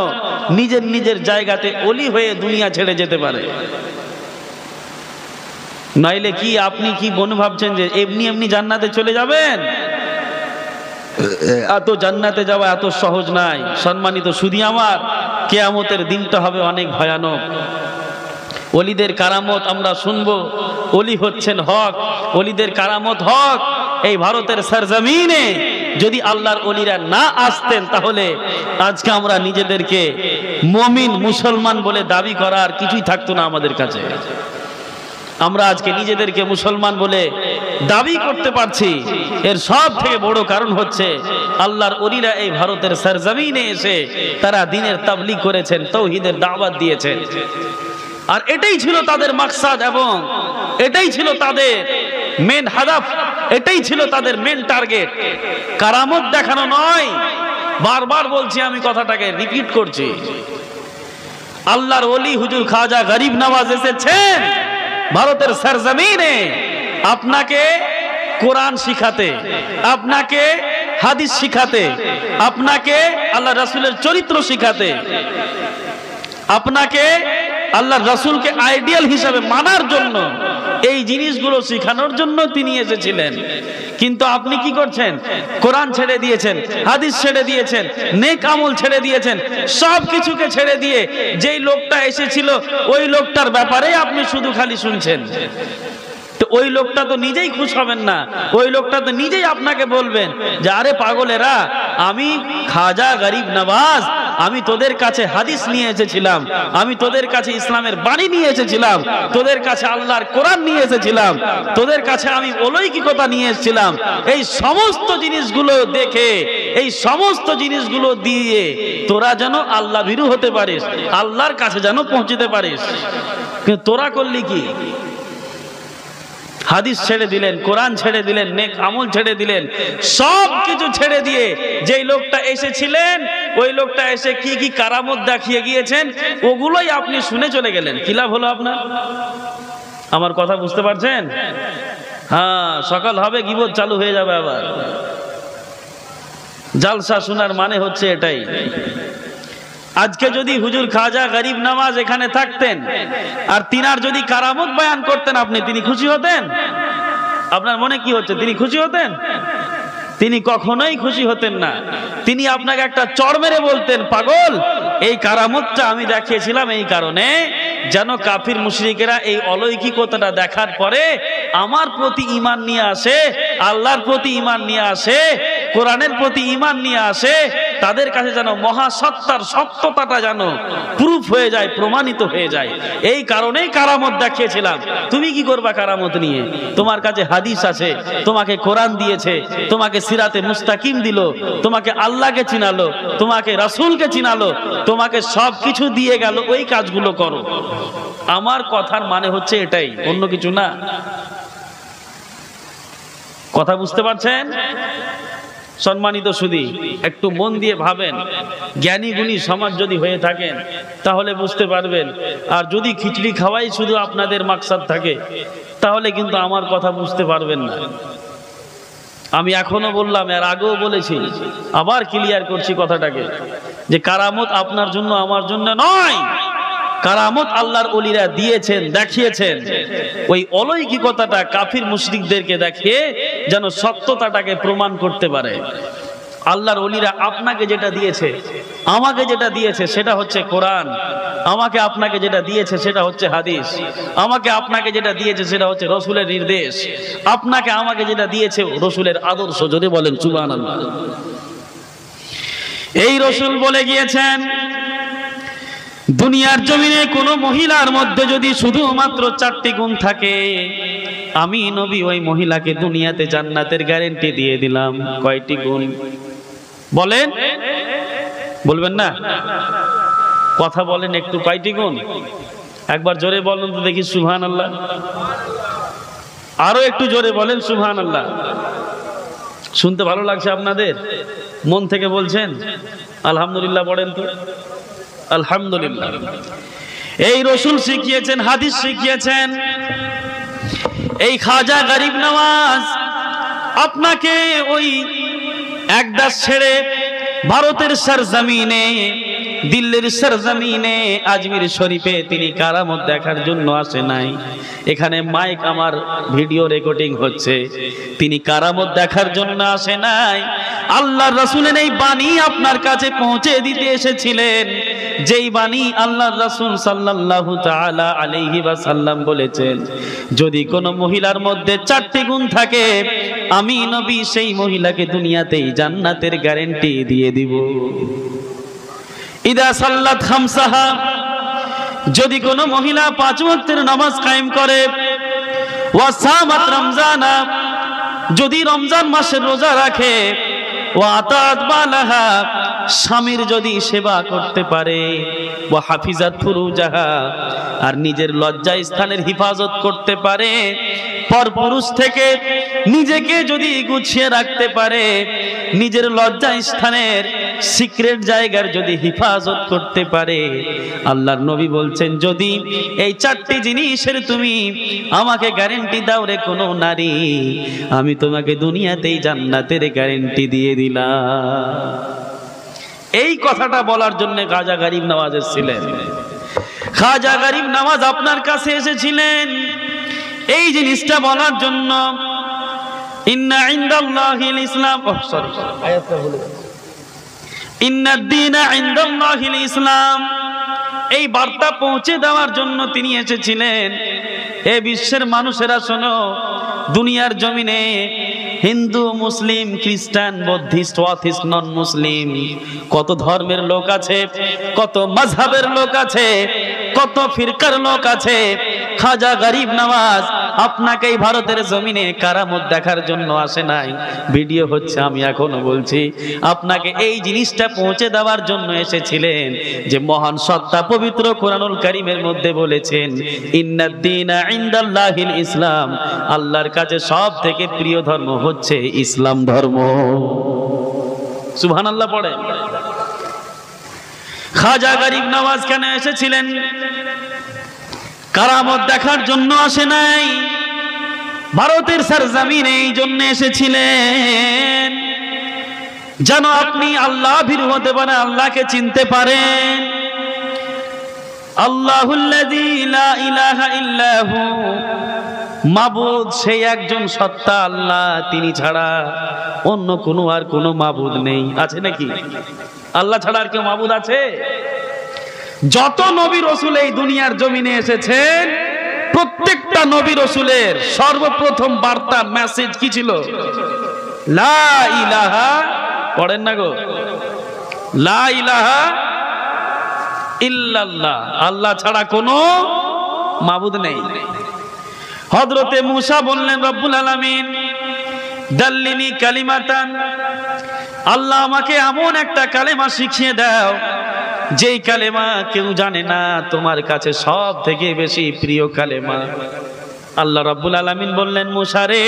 নিজের নিজের জায়গাতে ওলি হয়ে দুনিয়া ছেড়ে যেতে পারে। নইলে কি আপনি কি মনে ভাবছেন যে এমনি এমনি জান্নাতে চলে যাবেন? এত জান্নাতে যাওয়া এত সহজ নাই সম্মানিত সুধী আমার। কিয়ামতের দিনটা হবে অনেক ভয়ানক। ওলিদের কারামত আমরা শুনবো, ওলি হচ্ছেন হক, ওলিদের কারামত হক। এই ভারতের সরজমিনে যদি আল্লাহর ওলিরা না আসতেন তাহলে আজকে আমরা নিজেদেরকে মুমিন মুসলমান বলে দাবি করার কিছুই থাকতো না আমাদের কাছে। আমরা আজকে নিজেদেরকে মুসলমান বলে দাবি করতে পারছি, এর সব থেকে বড় কারণ হচ্ছে আল্লাহর ওলিরা এই ভারতের সরজমিনে এসে তারা দ্বীনের তাবলীগ করেছেন, তাওহীদের দাওয়াত দিয়েছেন। আর এটাই ছিল তাদের মাকসাদ এবং এটাই ছিল তাদের মেন হাদাফ, এটাই ছিল তাদের মেন টার্গেট। কারামত দেখানো নয়। বারবার বলছি, আমি কথাটাকে রিপিট করছি। আল্লাহর ওলি হুজুর খাজা গরিব নওয়াজ এসেছেন ভারতের সরজমিনে আপনাকে কোরআন শিখাতে, আপনাকে হাদিস শিখাতে, আপনাকে আল্লাহ রাসূলের চরিত্র শিখাতে, আপনাকে আল্লাহর রাসূলকে আইডিয়াল হিসাবে মানার জন্য, এই জিনিসগুলো শেখানোর জন্য তিনি এসেছিলেন। কিন্তু আপনি কি করছেন? কোরআন ছেড়ে দিয়েছেন, হাদিস ছেড়ে দিয়েছেন, নেক আমল ছেড়ে দিয়েছেন, সব কিছুকে ছেড়ে দিয়ে যেই লোকটা এসেছিল ওই লোকটার ব্যাপারে আপনি শুধু খালি শুনছেন। তো ওই লোকটা তো নিজেই খুশ হবেন না, ওই লোকটা তো নিজেই আপনাকে বলবেন যে আরে পাগলেরা, আমি খাজা গরিব নওয়াজ, আমি তোদের কাছে হাদিস নিয়ে এসেছিলাম, আমি তোদের কাছে ইসলামের বাণী নিয়ে এসেছিলাম, তোদের কাছে আল্লাহর কোরআন নিয়ে এসেছিলাম, তোদের কাছে আমি অলৌকিকতা নিয়ে এসেছিলাম। এই সমস্ত জিনিসগুলো দেখে, এই সমস্ত জিনিসগুলো দিয়ে তোরা যেন আল্লাহ ভীরু হতে পারিস, আল্লাহর কাছে যেন পৌঁছতে পারিস। কিন্তু তোরা করলি কি? হাদিস ছেড়ে দিলেন, কোরআন ছেড়ে দিলেন, নেক আমল ছেড়ে দিলেন, সব কিছু ছেড়ে দিয়ে যেই লোকটা এসেছিলেন ওই লোকটা এসে কি কি কারামত দেখিয়ে গিয়েছেন ওগুলোই আপনি শুনে চলে গেলেন। কি লাভ হলো আপনার? আমার কথা বুঝতে পারছেন? হ্যাঁ, সকাল হবে গীবত চালু হয়ে যাবে আবার। জালসা শোনার মানে হচ্ছে এটাই। আজকে যদি হুজুর খাজা গরিব নওয়াজ এখানে থাকতেন আর তিনার যদি কারামত বয়ান করতেন আপনি, তিনি খুশি হতেন? আপনার মনে কি হচ্ছে তিনি খুশি হতেন? তিনি কখনোই খুশি হতেন না। তিনি আপনাকে একটা চড় মেরে বলতেন, পাগল, এই কারামতটা আমি দেখিয়েছিলাম এই কারণে যেন কাফির মুশরিকেরা এই অলৌকিকতাটা দেখার পরে আমার প্রতি ঈমান নিয়ে আসে, আল্লাহর প্রতি ঈমান নিয়ে আসে, কোরআনের প্রতি ঈমান নিয়ে আসে, তাদের কাছে যেন মহাসত্তার সত্যতাটা যেন প্রুফ হয়ে যায়, প্রমাণিত হয়ে যায়। এই কারণেই কারামত দেখিয়েছিলাম। তুমি কি করবা কারামত নিয়ে? তোমার কাছে হাদিস আছে, তোমাকে কোরআন দিয়েছে, তোমাকে সিরাতে মুস্তাকিম দিল, তোমাকে আল্লাহকে চিনালো, তোমাকে রাসূলকে চিনালো, তোমাকে সব কিছু দিয়ে গেল, ওই কাজগুলো করো। আমার কথার মানে হচ্ছে এটাই, অন্য কিছু না। কথা বুঝতে পারছেন? সম্মানিত সুধী, একটু মন দিয়ে ভাবেন। জ্ঞানী গুণী সমাজ যদি হয়ে থাকেন তাহলে বুঝতে পারবেন। আর যদি খিচড়ি খাওয়াই শুধু আপনাদের মাকসাদ থাকে তাহলে কিন্তু আমার কথা বুঝতে পারবেন না। আমি এখনো বললাম, এর আগেও বলেছি, আবার ক্লিয়ার করছি কথাটাকে, যে কারামত আপনার জন্য আমার জন্য নয়। কারামত আল্লাহর ওলিরা দিয়েছেন, দেখিয়েছেন। ওই অলৌকিকতাটা কাফির মুশরিকদেরকে দেখিয়ে যেন সত্যতাটাকে প্রমাণ করতে পারে। আল্লাহর ওলিরা আপনাকে যেটা দিয়েছে, আমাকে যেটা দিয়েছে সেটা হচ্ছে কোরআন, আমাকে আপনাকে যেটা দিয়েছে সেটা হচ্ছে হাদিস, আমাকে আপনাকে যেটা দিয়েছে সেটা হচ্ছে রসুলের নির্দেশ, আপনাকে আমাকে যেটা দিয়েছে রসুলের আদর্শ। যদি বলেন সুবহানাল্লাহ। এই রসুল বলে গিয়েছেন, দুনিয়ার জমিনে কোন মহিলার মধ্যে যদি শুধুমাত্র 4টি গুণ থাকে, আমি নবী ওই মহিলাকে দুনিয়াতে জান্নাতের গ্যারান্টি দিয়ে দিলাম। কয়টি গুণ বলেন? বলবেন না? কথা বলেন একটু, কয়টি গুণ? একবার জোরে বলেন তো দেখি সুবহানাল্লাহ। আরো একটু জোরে বলেন সুবহানাল্লাহ। শুনতে ভালো লাগছে আপনাদের? মন থেকে বলছেন? আলহামদুলিল্লাহ পড়েন তো। আলহামদুলিল্লাহ। এই রসুল শিখিয়েছেন, হাদিস শিখিয়েছেন। এই খাজা গরিব নওয়াজ আপনাকে ওই একদাস ছেড়ে ভারতের সরজমিনে দিল্লির সরজমিনে আজমির শরীফে তিনি কারামত দেখার জন্য আসে নাই। এখানে মাইক আমার ভিডিও রেকর্ডিং হচ্ছে, তিনি কারামত দেখার জন্য আসে নাই। আল্লাহর রাসূলের এই বাণী আপনার কাছে পৌঁছে দিতে এসেছিলেন, যেই বাণী আল্লাহর রাসূল সাল্লাল্লাহু তাআলা আলাইহি ওয়াসাল্লাম বলেছেন, যদি কোনো মহিলার মধ্যে 4টি গুণ থাকে, আমি নবী সেই মহিলাকে দুনিয়াতেই জান্নাতের গ্যারান্টি দিয়ে দিব। ইদা সাল্লাত খামসাহা, যদি কোনো মহিলা 5 ওয়াক্তের নামাজ কায়েম করে, ওয়া সামাত রমজানা, যদি রমজান মাসের রোজা রাখে, ওয়া আতাত বালাহা, স্বামীর যদি সেবা করতে পারে, ওয়া হাফিজাত ফুরুজাহা, আর নিজের লজ্জা স্থানের হিফাজত করতে পারে, পরপুরুষ থেকে নিজেকে যদি গুছিয়ে রাখতে পারে, নিজের লজ্জা স্থানের সিক্রেট জায়গার যদি হিফাজত করতে পারে, আল্লাহর নবী বলছেন, যদি এই 4টি জিনিসের তুমি আমাকে গ্যারান্টি দাও রে কোনো নারী, আমি তোমাকে দুনিয়াতেই জান্নাতের গ্যারান্টি দিয়ে দিলাম। এই কথাটা বলার জন্য খাজা গরিব নওয়াজ এসেছিলেন। খাজা গরিব নওয়াজ আপনার কাছে এসেছিলেন এই জিনিসটা বলার জন্য। ইন্না ইনদাল্লাহিল ইসলাম, আয়াতটা ভুলে গেছি, ইন্নাদ-দীনা ইনদাল্লাহিল ইসলাম, এই বার্তা পৌঁছে দেওয়ার জন্য তিনি এসেছিলেন। হে বিশ্বের মানুষেরা শোনো, দুনিয়ার জমিনে হিন্দু, মুসলিম, খ্রিস্টান, বৌদ্ধিস্ট, অথিস্ট, নন মুসলিম, কত ধর্মের লোক আছে, কত মাযহাবের লোক আছে, কত ফিরকার লোক আছে। খাজা গরিব নওয়াজ আপনাকে এই ভারতের জমিনে কারামত দেখার জন্য আসে নাই। ভিডিও হচ্ছে, আমি এখনো বলছি, আপনাকে এই জিনিসটা পৌঁছে দেওয়ার জন্য এসেছিলেন যে মহান সত্তা পবিত্র কোরআনুল কারীমের মধ্যে বলেছেন, ইন্নাদ-দীনা ইনদাল্লাহিল ইসলাম, আল্লাহর কাছে সব থেকে প্রিয় ধর্ম হচ্ছে ইসলাম ধর্ম। সুবহানাল্লাহ পড়ে। খাজা গরিব নওয়াজ কেন এসেছিলেন? কারামত দেখার জন্য আসে নাই, ভারতের সরজমিনে এই জন্য এসেছিলেন যেন আপনি আল্লাহ ভীরু হতে পারেন, আল্লাহকে চিনতে পারেন। আল্লাহুল্লাযী লা ইলাহা ইল্লাহু, মাবুদ সেই একজন সত্তা আল্লাহ, তিনি ছাড়া অন্য কোনো আর কোনো মাবুদ নেই। আছে নাকি? আল্লাহ ছাড়া আর কেউ মাবুদ আছে? যত নবী রাসূল এই দুনিয়ার জমিনে এসেছেন, প্রত্যেকটা নবী রাসূলের সর্বপ্রথম বার্তা, মেসেজ কি ছিল? লা ইলাহা, পড়েন না গো, লা ইলাহা ইল্লাল্লাহ, আল্লাহ ছাড়া কোনো মাবুদ নেই। হযরতে মূসা বললেন, রব্বুল আলামিন দাল্লিনি কালিমাতান, আল্লাহ আমাকে এমন একটা কালেমা শিখিয়ে দাও যেই কালেমা কেউ জানে না, তোমার কাছে সব থেকে বেশি প্রিয় কালেমা। আল্লাহ রাব্বুল আলামিন বললেন, মূসা রে,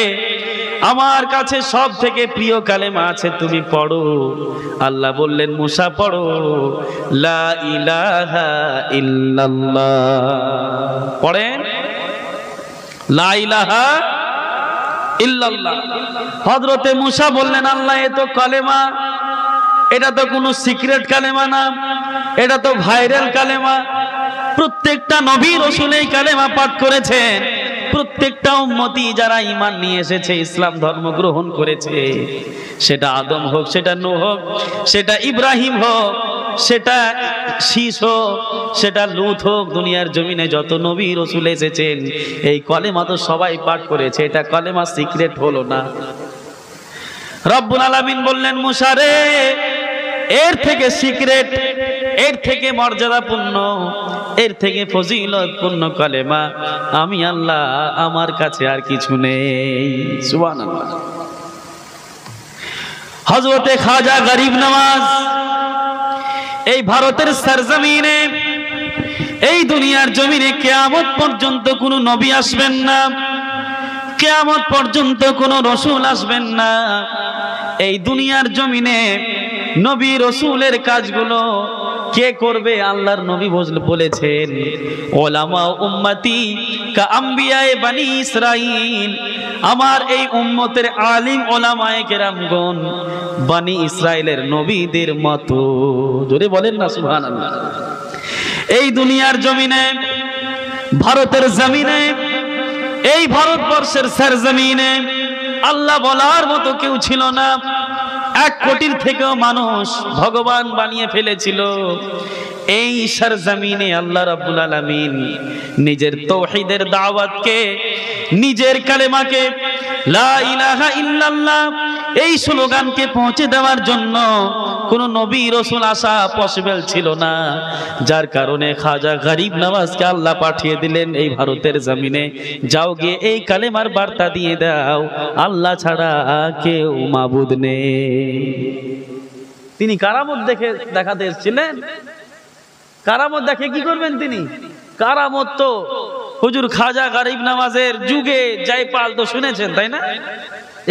আমার কাছে সব থেকে প্রিয় কালেমা আছে, তুমি পড়ো। আল্লাহ বললেন, মূসা পড়ো, লা ইলাহা ইল্লাল্লাহ। পড়েন, লা ইলাহা ইল্লাল্লাহ। হযরতে মূসা বললেন, আল্লাহ এ তো কালেমা, এটা তো কোনো সিক্রেট কালেমা না, এটা তো ভাইরাল কালেমা। প্রত্যেকটা নবী রাসূল এই কালেমা পাঠ করেছেন। প্রত্যেকটা উম্মতি যারা ঈমান নিয়ে এসেছে, ইসলাম ধর্ম গ্রহণ করেছে, সেটা আদম হোক, সেটা নূহ হোক, সেটা ইব্রাহিম হোক, সেটা শীষ হোক, সেটা লূত হোক, দুনিয়ার জমিনে যত নবী রাসূল এসেছেন এই কালেমা তো সবাই পাঠ করেছে। এটা কালেমা সিক্রেট হলো না। রব্বুল আলামিন বললেন, মূসা রে, এর থেকে সিক্রেট, এর থেকে মর্যাদাপূর্ণ, এর থেকে ফজিলতপূর্ণ কালেমা আমি আল্লাহ, আমার কাছে আর কিছু নেই। সুবহানাল্লাহ। হযরতে খাজা গরিব নওয়াজ এই ভারতের সরজমিনে, এই দুনিয়ার জমিনে কিয়ামত পর্যন্ত কোনো নবী আসবেন না, কিয়ামত পর্যন্ত কোনো রাসূল আসবেন না। এই দুনিয়ার জমিনে নবী রাসূলের কাজগুলো কে করবে? আল্লাহর নবী বলেছেন, উলামা উম্মতি কা আম্বিয়ায়ে বনি ইসরাঈল, আমার এই উম্মতের আলিম ওলামায়ে কেরামগণ বনি ইসরাইলের নবীদের মতো। জোরে বলেন না সুবহানাল্লাহ। এই দুনিয়ার জমিনে, ভারতের জমিনে, এই ভারতবর্ষের সরজমিনে আল্লাহ বলার মতো কেউ ছিল না। 1 কোটির থেকেও মানুষ ভগবান বানিয়ে ফেলেছিল। এই সরজমিনে আল্লাহ রাব্বুল আলামিন নিজের তাওহীদের দাওয়াতকে, নিজের কালেমাকে, লা ইলাহা ইল্লাল্লাহ এই স্লোগানকে পৌঁছে দেওয়ার জন্য কোন নবী রাসূল আসা পসিবল ছিল না। যার কারণে খাজা গরিব নওয়াজকে আল্লাহ পাঠিয়ে দিলেন এই ভারতের জমিনে, যাও গিয়ে এই কালেমার বার্তা দিয়ে দাও, আল্লাহ ছাড়া কেউ মাবুদ নেই। তিনি কারামত দেখাতে এসেছিলেন। কারামত দেখে কি করবেন তিনি? কারামত তো হুজুর খাজা গরিব নওয়াজের যুগে জয়পাল তো শুনেছেন, তাই না?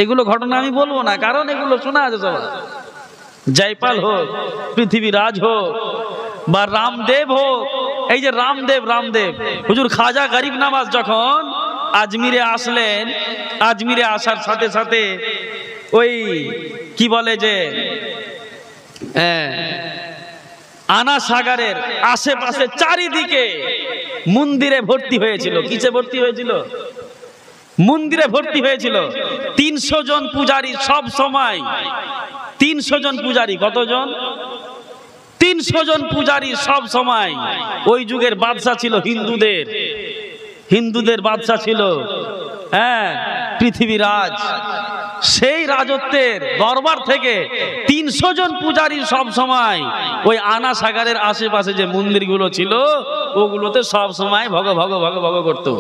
এগুলো ঘটনা আমি বলবো না, কারণ এগুলো শোনা আছে সবার। জয়পাল হোক, পৃথিবীরাজ হোক, বা রামদেব হোক। এই যে রামদেব হুজুর খাজা গরিব নওয়াজ যখন আজমিরে আসলেন, আজমিরে আসার সাথে সাথে ওই কি বলে যে আনা সাগরের আশেপাশে চারিদিকে মন্দিরে ভর্তি হয়েছিল। কিসে ভর্তি হয়েছিল? মন্দিরে ভর্তি হয়েছিল। 300 জন পূজারী সব সময়। 300 জন পূজারী। কতজন? 300 জন পূজারী সব সময়। ওই যুগের বাদশা ছিল হিন্দুদের বাদশা ছিল, হ্যাঁ, পৃথিবীরাজ। সেই রাজত্বের দরবার থেকে 300 জন পূজারী সব সময় ওই আনা সাগরের আশেপাশে যে মন্দিরগুলো ছিল ওগুলোতে সব সময় ভগ ভগ ভগ ভগ করতো,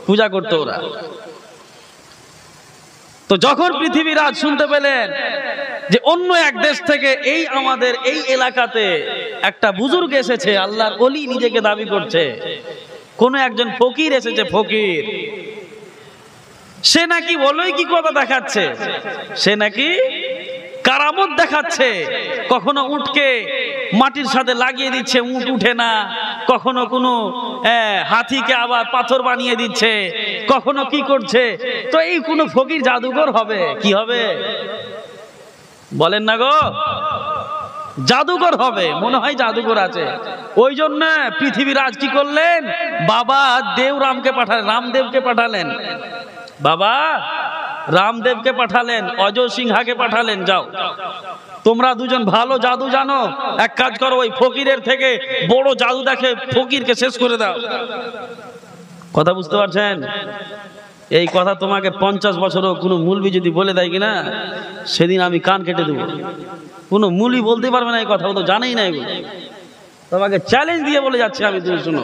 পূজা করতো ওরা। তো যখন পৃথিবীরাজ শুনতে পেলেন যে অন্য এক দেশ থেকে এই আমাদের এই এলাকাতে একটা বুজুর্গ এসেছে, আল্লাহর ওলি নিজেকে দাবি করছে, কোন একজন ফকির এসেছে, ফকির, সে নাকি বলোই কি কথা দেখাচ্ছে, সে নাকি কারামত দেখাচ্ছে। কখনো উটকে মাটির সাথে লাগিয়ে দিচ্ছে, উট উঠে না। কখনো কোনো হাতিকে আবার পাথর বানিয়ে দিচ্ছে, কখনো কি করছে। তো এই কোনো ফকির জাদুকর হবে? কি হবে বলেন না গো? জাদুকর হবে, মনে হয় জাদুকর আছে। ওই জন্য পৃথিবীরাজ কি করলেন? বাবা দেবরামকে পাঠালেন, রামদেবকে পাঠালেন, বাবা রামদেবকে পাঠালেন, অজয় সিংহাকে পাঠালেন, যাও তোমরা দুজন ভালো জাদু জানো, এক কাজ করো, ওই ফকিরের থেকে বড় জাদু দেখে ফকিরকে শেষ করে দাও। কথা বুঝতে পারছেন? এই কথা তোমাকে 50 বছরও কোনো মুলবি যদি বলে দেয় কিনা, সেদিন আমি কান কেটে দেবো। কোনো মুলবি বলতে পারবে না এই কথা, ও তো জানেই না এগুলো। তোমাকে চ্যালেঞ্জ দিয়ে বলে যাচ্ছে আমি, তুমি শুনো,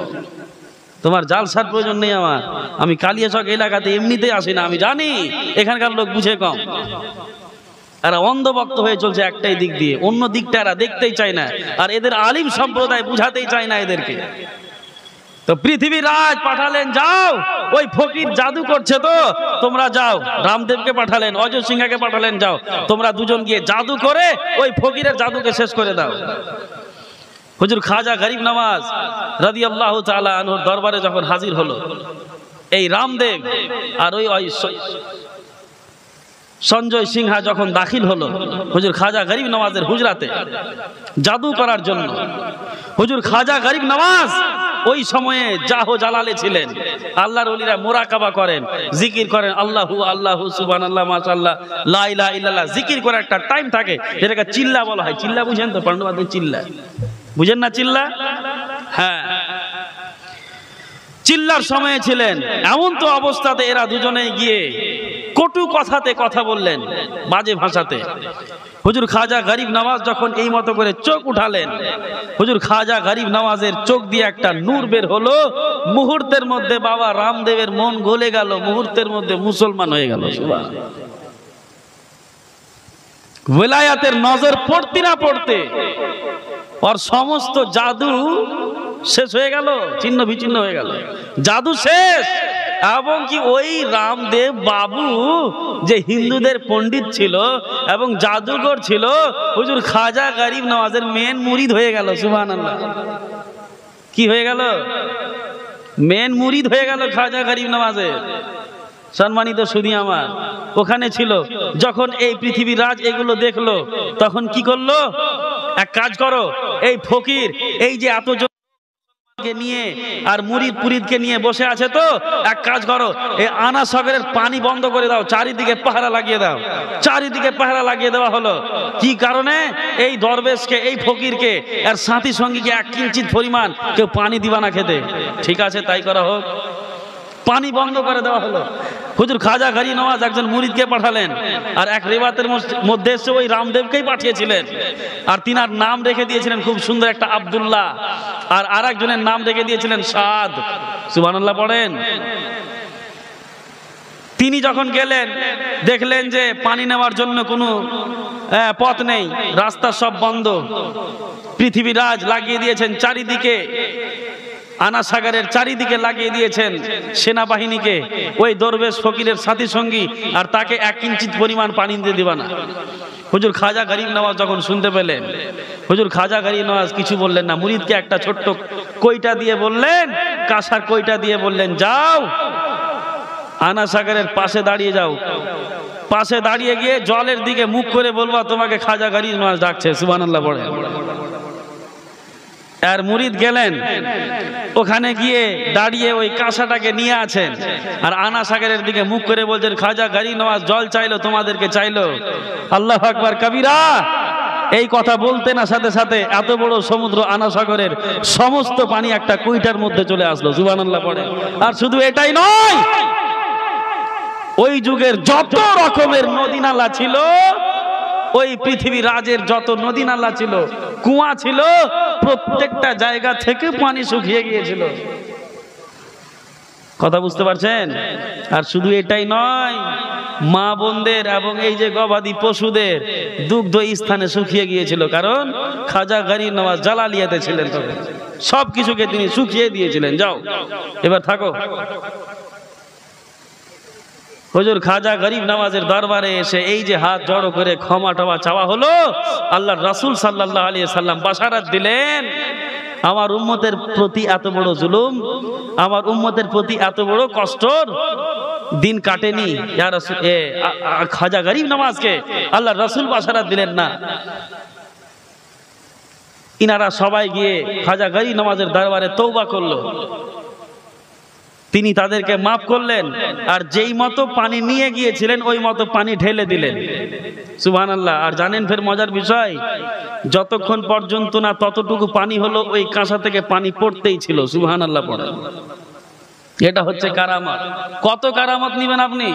তোমার জালসার প্রয়োজন নেই আমার। আমি কালিয়াচক এলাকাতে এমনিতেই আসি না, আমি জানি এখানকার লোক বুঝে কম। এরা অন্ধভক্ত হয়ে চলছে একটাই দিক দিয়ে, অন্য দিকটা এরা দেখতেই চায় না। আর এদের আলিম সম্প্রদায় বুঝাতেই চায় না এদেরকে। তো পৃথিবীরাজ পাঠালেন, যাও ওই ফকির জাদু করছে, তো তোমরা যাও। রামদেবকে পাঠালেন, অজয় সিংহাকে পাঠালেন, যাও তোমরা দুজন গিয়ে জাদু করে ওই ফকিরের জাদুকে শেষ করে দাও। হুজুর খাজা গরিব নওয়াজ রাদিয়াল্লাহু তাআলা আনহুর দরবারে যখন হাজির হলো এই রামদেব আর ওই সঞ্জয় সিংহা যখন দাখিল হলো হুজুর খাজা গরিব নওয়াজের হুজরাতে জাদু করার জন্য, হুজুর খাজা গরিব নওয়াজ ওই সময়ে জাহ জালালে ছিলেন। আল্লাহর ওলিরা মুরাকাবা করেন, জিকির করেন, আল্লাহু আল্লাহু সুবহানাল্লাহ মাশাআল্লাহ লা ইলাহা ইল্লাল্লাহ, জিকির করে একটা টাইম থাকে, যেটাকে চিল্লা বলা হয়। চিল্লা বুঝেন তো? পাণ্ডবাদের চিল্লা বুঝেন না? চিল্লা, হ্যাঁ, চিল্লার সময়ে ছিলেন। এমন তো অবস্থাতে এরা দুজনে গিয়ে কটু কথাতে কথা বললেন, বাজে ভাষাতে। হুজুর খাজা গরিব নওয়াজ যখন এই মতো করে চোখ উঠালেন, হুজুর খাজা গরিব নওয়াজের চোখ দিয়ে একটা নূর বের হলো। মুহূর্তের মধ্যে বাবা রামদেবের মন গলে গেল, মুহূর্তের মধ্যে মুসলমান হয়ে গেল। ওলায়াতের নজর পড়তে না পড়তে ওর সমস্ত জাদু শেষ হয়ে গেল, ছিন্ন বিচ্ছিন্ন হয়ে গেল, জাদু শেষ। এবং কি ওই রামদেব বাবু যে হিন্দুদের পণ্ডিত ছিল এবং জাদুঘর ছিল, হুজুর খাজা গরিব নওয়াজের মেন মুরিদ হয়ে গেল। সুবহানাল্লাহ। কি হয়ে গেল? মেন মুরিদ হয়ে গেল খাজা গরিব নওয়াজের। সম্মানিত সুধী আমার, ওখানে ছিল। যখন এই পৃথিবীর রাজ এগুলো দেখলো, তখন কি করলো? এক কাজ করো, এই ফকির এই যে এত কে নিয়ে আর মুরিদ পুরিদকে নিয়ে বসে আছে, তো এক কাজ করো, এই আনা সাগরের পানি বন্ধ করে দাও, চারিদিকে পাহারা লাগিয়ে দাও। চারিদিকে পাহারা লাগিয়ে দেওয়া হলো। কি কারণে? এই দরবেশকে, এই ফকিরকে আর সাথী সঙ্গীকে এক কিঞ্চিত পরিমাণ কেউ পানি দিবা না খেতে। ঠিক আছে, তাই করা হোক। পানি বন্ধ করে দেওয়া হলো। হুজুর খাজা গরীব নওয়াজ একজন মুরিদকে পাঠালেন, আর এক রিওয়ায়াতের মধ্যে এসে ওই রামদেবকেই পাঠিয়েছিলেন, আর তিনার নাম রেখে দিয়েছিলেন খুব সুন্দর একটা আব্দুল্লাহ, আর আরেকজনের নাম রেখে দিয়েছিলেন সাদ। সুবহানাল্লাহ পড়েন। তিনি যখন গেলেন, দেখলেন যে পানি নেওয়ার জন্য কোনো পথ নেই, রাস্তা সব বন্ধ। পৃথিবীর রাজ লাগিয়ে দিয়েছেন চারিদিকে, আনা সাগরের চারিদিকে লাগিয়ে দিয়েছেন সেনাবাহিনীকে, ওই দরবেশ ফকিরের সাথী সঙ্গী, আর তাকে এক কিঞ্চিত পরিমাণ পানি দিয়ে দিবা না। হুজুর খাজা গরীব নওয়াজ যখন শুনতে পেলেন, হুজুর খাজা গরীব নওয়াজ কিছু বললেন না, মুরিদকে একটা ছোট্ট কইটা দিয়ে বললেন, কাঁসার কইটা দিয়ে বললেন, যাও আনা সাগরের পাশে দাঁড়িয়ে যাও, পাশে দাঁড়িয়ে গিয়ে জলের দিকে মুখ করে বলবা তোমাকে খাজা গরীব নওয়াজ ডাকছে। সুবহানাল্লাহ পড়ে। আর মুরিদ গেলেন, ওখানে গিয়ে দাঁড়িয়ে ওই কাঁসাটাকে নিয়ে আছেন, আর আনা সাগরের দিকে মুখ করে বলছেন, খাজা গরীব নওয়াজ জল চাইলো, তোমাদেরকে চাইলো। আল্লাহু আকবার কবীরা। এই কথা বলতে না সাথে সাথে এত বড় সমুদ্র আনা সাগরের সমস্ত পানি একটা কুইটার মধ্যে চলে আসলো। সুবহানাল্লাহ পড়ে। আর শুধু এটাই নয়, ওই যুগের যত রকমের নদী নালা ছিল, ওই পৃথিবী রাজের যত নদী নালা ছিল, কুয়া ছিল, প্রত্যেকটা জায়গা থেকে পানি শুকিয়ে গিয়েছিল। কথা বুঝতে পারছেন? আর শুধু এটাই নয়, মা বোনদের এবং এই যে গবাদি পশুদের দুগ্ধ স্থানে শুকিয়ে গিয়েছিল, কারণ খাজা গরীব নওয়াজ জালালিয়াতে ছিলেন, তবে সব কিছুকে তিনি শুকিয়ে দিয়েছিলেন। যাও এবার থাকো। হুজুর খাজা গরীব নওয়াজের দরবারে এসে এই যে হাত জড়ো করে ক্ষমা টমা চাওয়া হলো, আল্লাহর রাসূল সাল্লাল্লাহু আলাইহি সাল্লাম বাশারাত দিলেন, আমার উম্মতের প্রতি এত বড় জুলুম, আমার উম্মতের প্রতি এত বড় কষ্টর দিন কাটেনি। ইয়া রাসূল, খাজা গরীব নওয়াজকে আল্লাহর রাসূল বাশারাত দিলেন না। ইনারা সবাই গিয়ে খাজা গরীব নওয়াজের দরবারে তওবা করলো, তিনি তাদেরকে মাফ করলেন, আর যেই মতো পানি নিয়ে গিয়েছিলেন ওই মতো পানি ঢেলে দিলেন। সুবহানাল্লাহ। আর জানেন ফের মজার বিষয়, যতক্ষণ পর্যন্ত না ততটুকু পানি হলো, ওই কাঁসা থেকে পানি পড়তেই ছিল। সুবহানাল্লাহ পড়ে। এটা হচ্ছে কারামত। কত কারামত নিবেন আপনি?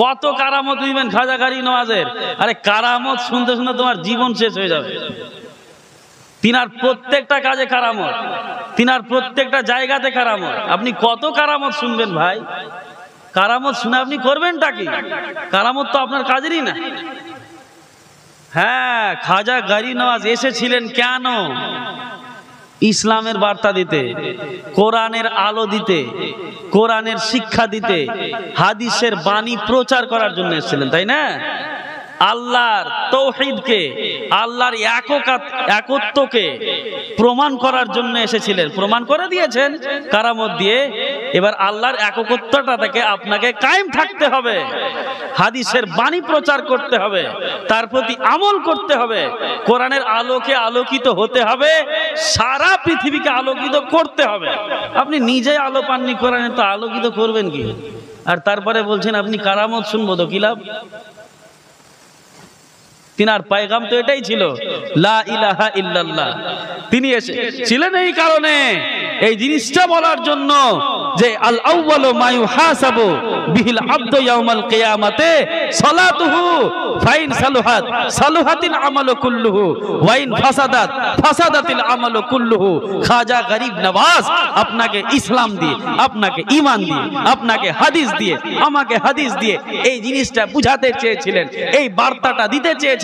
কত কারামত নিবেন খাজা গরীব নওয়াজের? আরে কারামত শুনতে শুনতে তোমার জীবন শেষ হয়ে যাবে। তিনার প্রত্যেকটা কাজে কারামত, তিনার প্রত্যেকটা জায়গাতে কারামত। আপনি কত কারামত শুনবেন ভাই? কারামত শুনে আপনি করবেনটা কি? কারামত তো আপনার কাজেরই না। হ্যাঁ, খাজা গরীব নওয়াজ এসেছিলেন কেন? ইসলামের বার্তা দিতে, কোরআনের আলো দিতে, কোরআনের শিক্ষা দিতে, হাদিসের বাণী প্রচার করার জন্য এসেছিলেন, তাই না? আল্লাহর তাওহীদকে, আল্লাহর একত্বকে প্রমাণ করার জন্য এসেছিলেন। প্রমাণ করে দিয়েছেন কারামত দিয়ে। এবার আল্লাহর একত্বটাকে আপনাকে কায়েম থাকতে হবে, হাদিসের বাণী প্রচার করতে হবে, তার প্রতি আমল করতে হবে, কোরআনের আলোকে আলোকিত হতে হবে, সারা পৃথিবীকে আলোকিত করতে হবে। আপনি নিজে আলো পাননি, কোরআনে তো আলোকিত করবেন কি? আর তারপরে বলছেন আপনি কারামত শুনবো, তো কি লাভ? তিনার পয়গাম তো এটাই ছিল, লা ইলাহা ইল্লাল্লাহ। তিনি এসেছিলেন এই কারণে, এই জিনিসটা বলার জন্য যে আল আউয়ালু মা ইউহাসাবু বিহিল আবদু ইয়াউমাল কিয়ামাতে সালাতুহু ফাইন সালুহাত সালুহাতিল আমালু কুল্লুহু ওয়া ইন ফাসাদাত ফাসাদাতিল আমালু কুল্লুহু। খাজা গরীব নওয়াজ আপনাকে ইসলাম দিয়ে, আপনাকে ঈমান দিয়ে, আপনাকে হাদিস দিয়ে, আমাকে হাদিস দিয়ে এই জিনিসটা বুঝাতে চেয়েছিলেন, এই বার্তাটা দিতে চেয়েছিলেন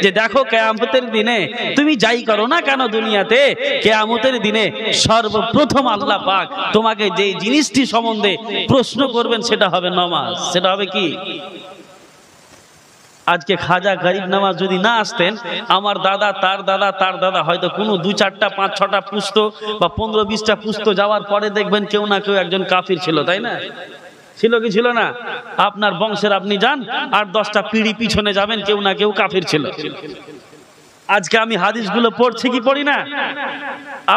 যে দেখো কিয়ামতের দিনে তুমি যাই করো না কেন দুনিয়াতে, কিয়ামতের দিনে সর্বপ্রথম আল্লাহ পাক তোমাকে যে জিনিসটি সম্বন্ধে প্রশ্ন করবেন সেটা হবে নামাজ। সেটা হবে কি? আজকে খাজা গরীব নওয়াজ যদি না আসতেন, আমার দাদা, তার দাদা, তার দাদা হয়তো কোনো 2-4টা 5-6টা পুস্ত বা 15-20টা পুস্ত যাওয়ার পরে দেখবেন কেউ না কেউ একজন কাফির ছিল, তাই না? ছিল কি ছিল না? আপনার বংশের আপনি যান আর 10টা পিঢ়ি পিছনে যাবেন, কেউ না কেউ কাফির ছিল। আজকে আমি হাদিসগুলো পড়ছি কি পড়ি না?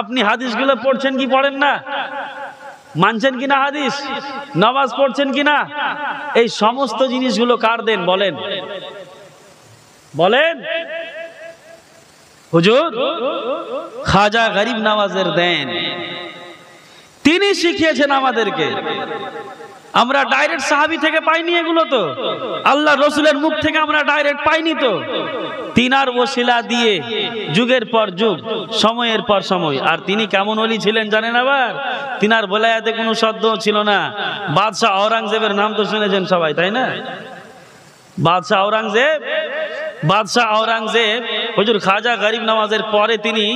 আপনি হাদিসগুলো পড়ছেন কি পড়েন না? মানছেন কিনা হাদিস? নামাজ পড়ছেন কিনা? এই সমস্ত জিনিসগুলো কার দেন বলেন? বলেন হুজুর খাজা গরিব নওয়াজের দেন। তিনি শিখিয়েছেন আমাদেরকে। আমরা ডাইরেক্ট সাহাবী থেকে পাইনি এগুলো, তো আল্লাহ রসুলের মুখ থেকে আমরা ডাইরেক্ট পাইনি, তো তিনার ওসিলা দিয়ে যুগের পর যুগ, সময়ের পর সময়। আর তিনি কেমন ওলি ছিলেন জানেন? আবার তিনার বলায়াতে কোনো শব্দ ছিল না। বাদশাহ আওরঙ্গজেবের নাম তো শুনেছেন সবাই, তাই না? বাদশাহ আওরঙ্গজেব হুজুর খাজা গরিব নওয়াজের পরে তিনি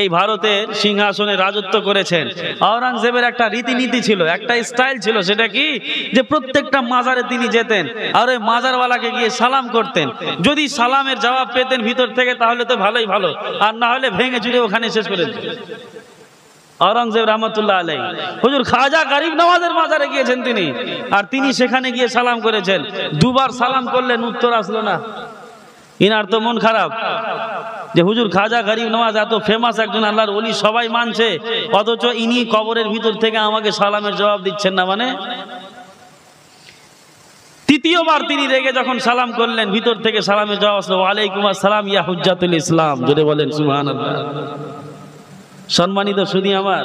এই ভারতের সিংহাসনে রাজত্ব করেছেন। আওরঙ্গজেবের একটা রীতিনীতি ছিল, একটা স্টাইল ছিল। সেটা কি? যে প্রত্যেকটা মাজারে তিনি যেতেন আর ওই মাজারওয়ালাকে গিয়ে সালাম করতেন। যদি সালামের জবাব পেতেন ভিতর থেকে তাহলে তো ভালোই ভালো, আর না হলে ভেঙে চুরে ওখানে শেষ করে দিতেন। আওরঙ্গজেব রহমতুল্লাহ আলাইহি হুজুর খাজা গরিব নওয়াজের মাজারে গিয়েছেন তিনি, আর তিনি সেখানে গিয়ে সালাম করেছেন। দুবার সালাম করলেন, উত্তর আসলো না। ইনার তো মন খারাপ যে হুজুর খাজা গরিব নওয়াজ এত ফেমাস একজন আল্লাহর ওলি, সবাই মানছে, অথচ ইনি কবরের ভিতর থেকে আমাকে সালামের জবাব দিচ্ছেন না। মানে তৃতীয়বার তিনি রেগে যখন সালাম করলেন, ভিতর থেকে সালামের জবাব আসলো, ওয়ালাইকুম আসসালাম ইয়া হুজ্জাতুল ইসলাম। জোরে বলেন সুবহানাল্লাহ। সম্মানিত সুধী আমার।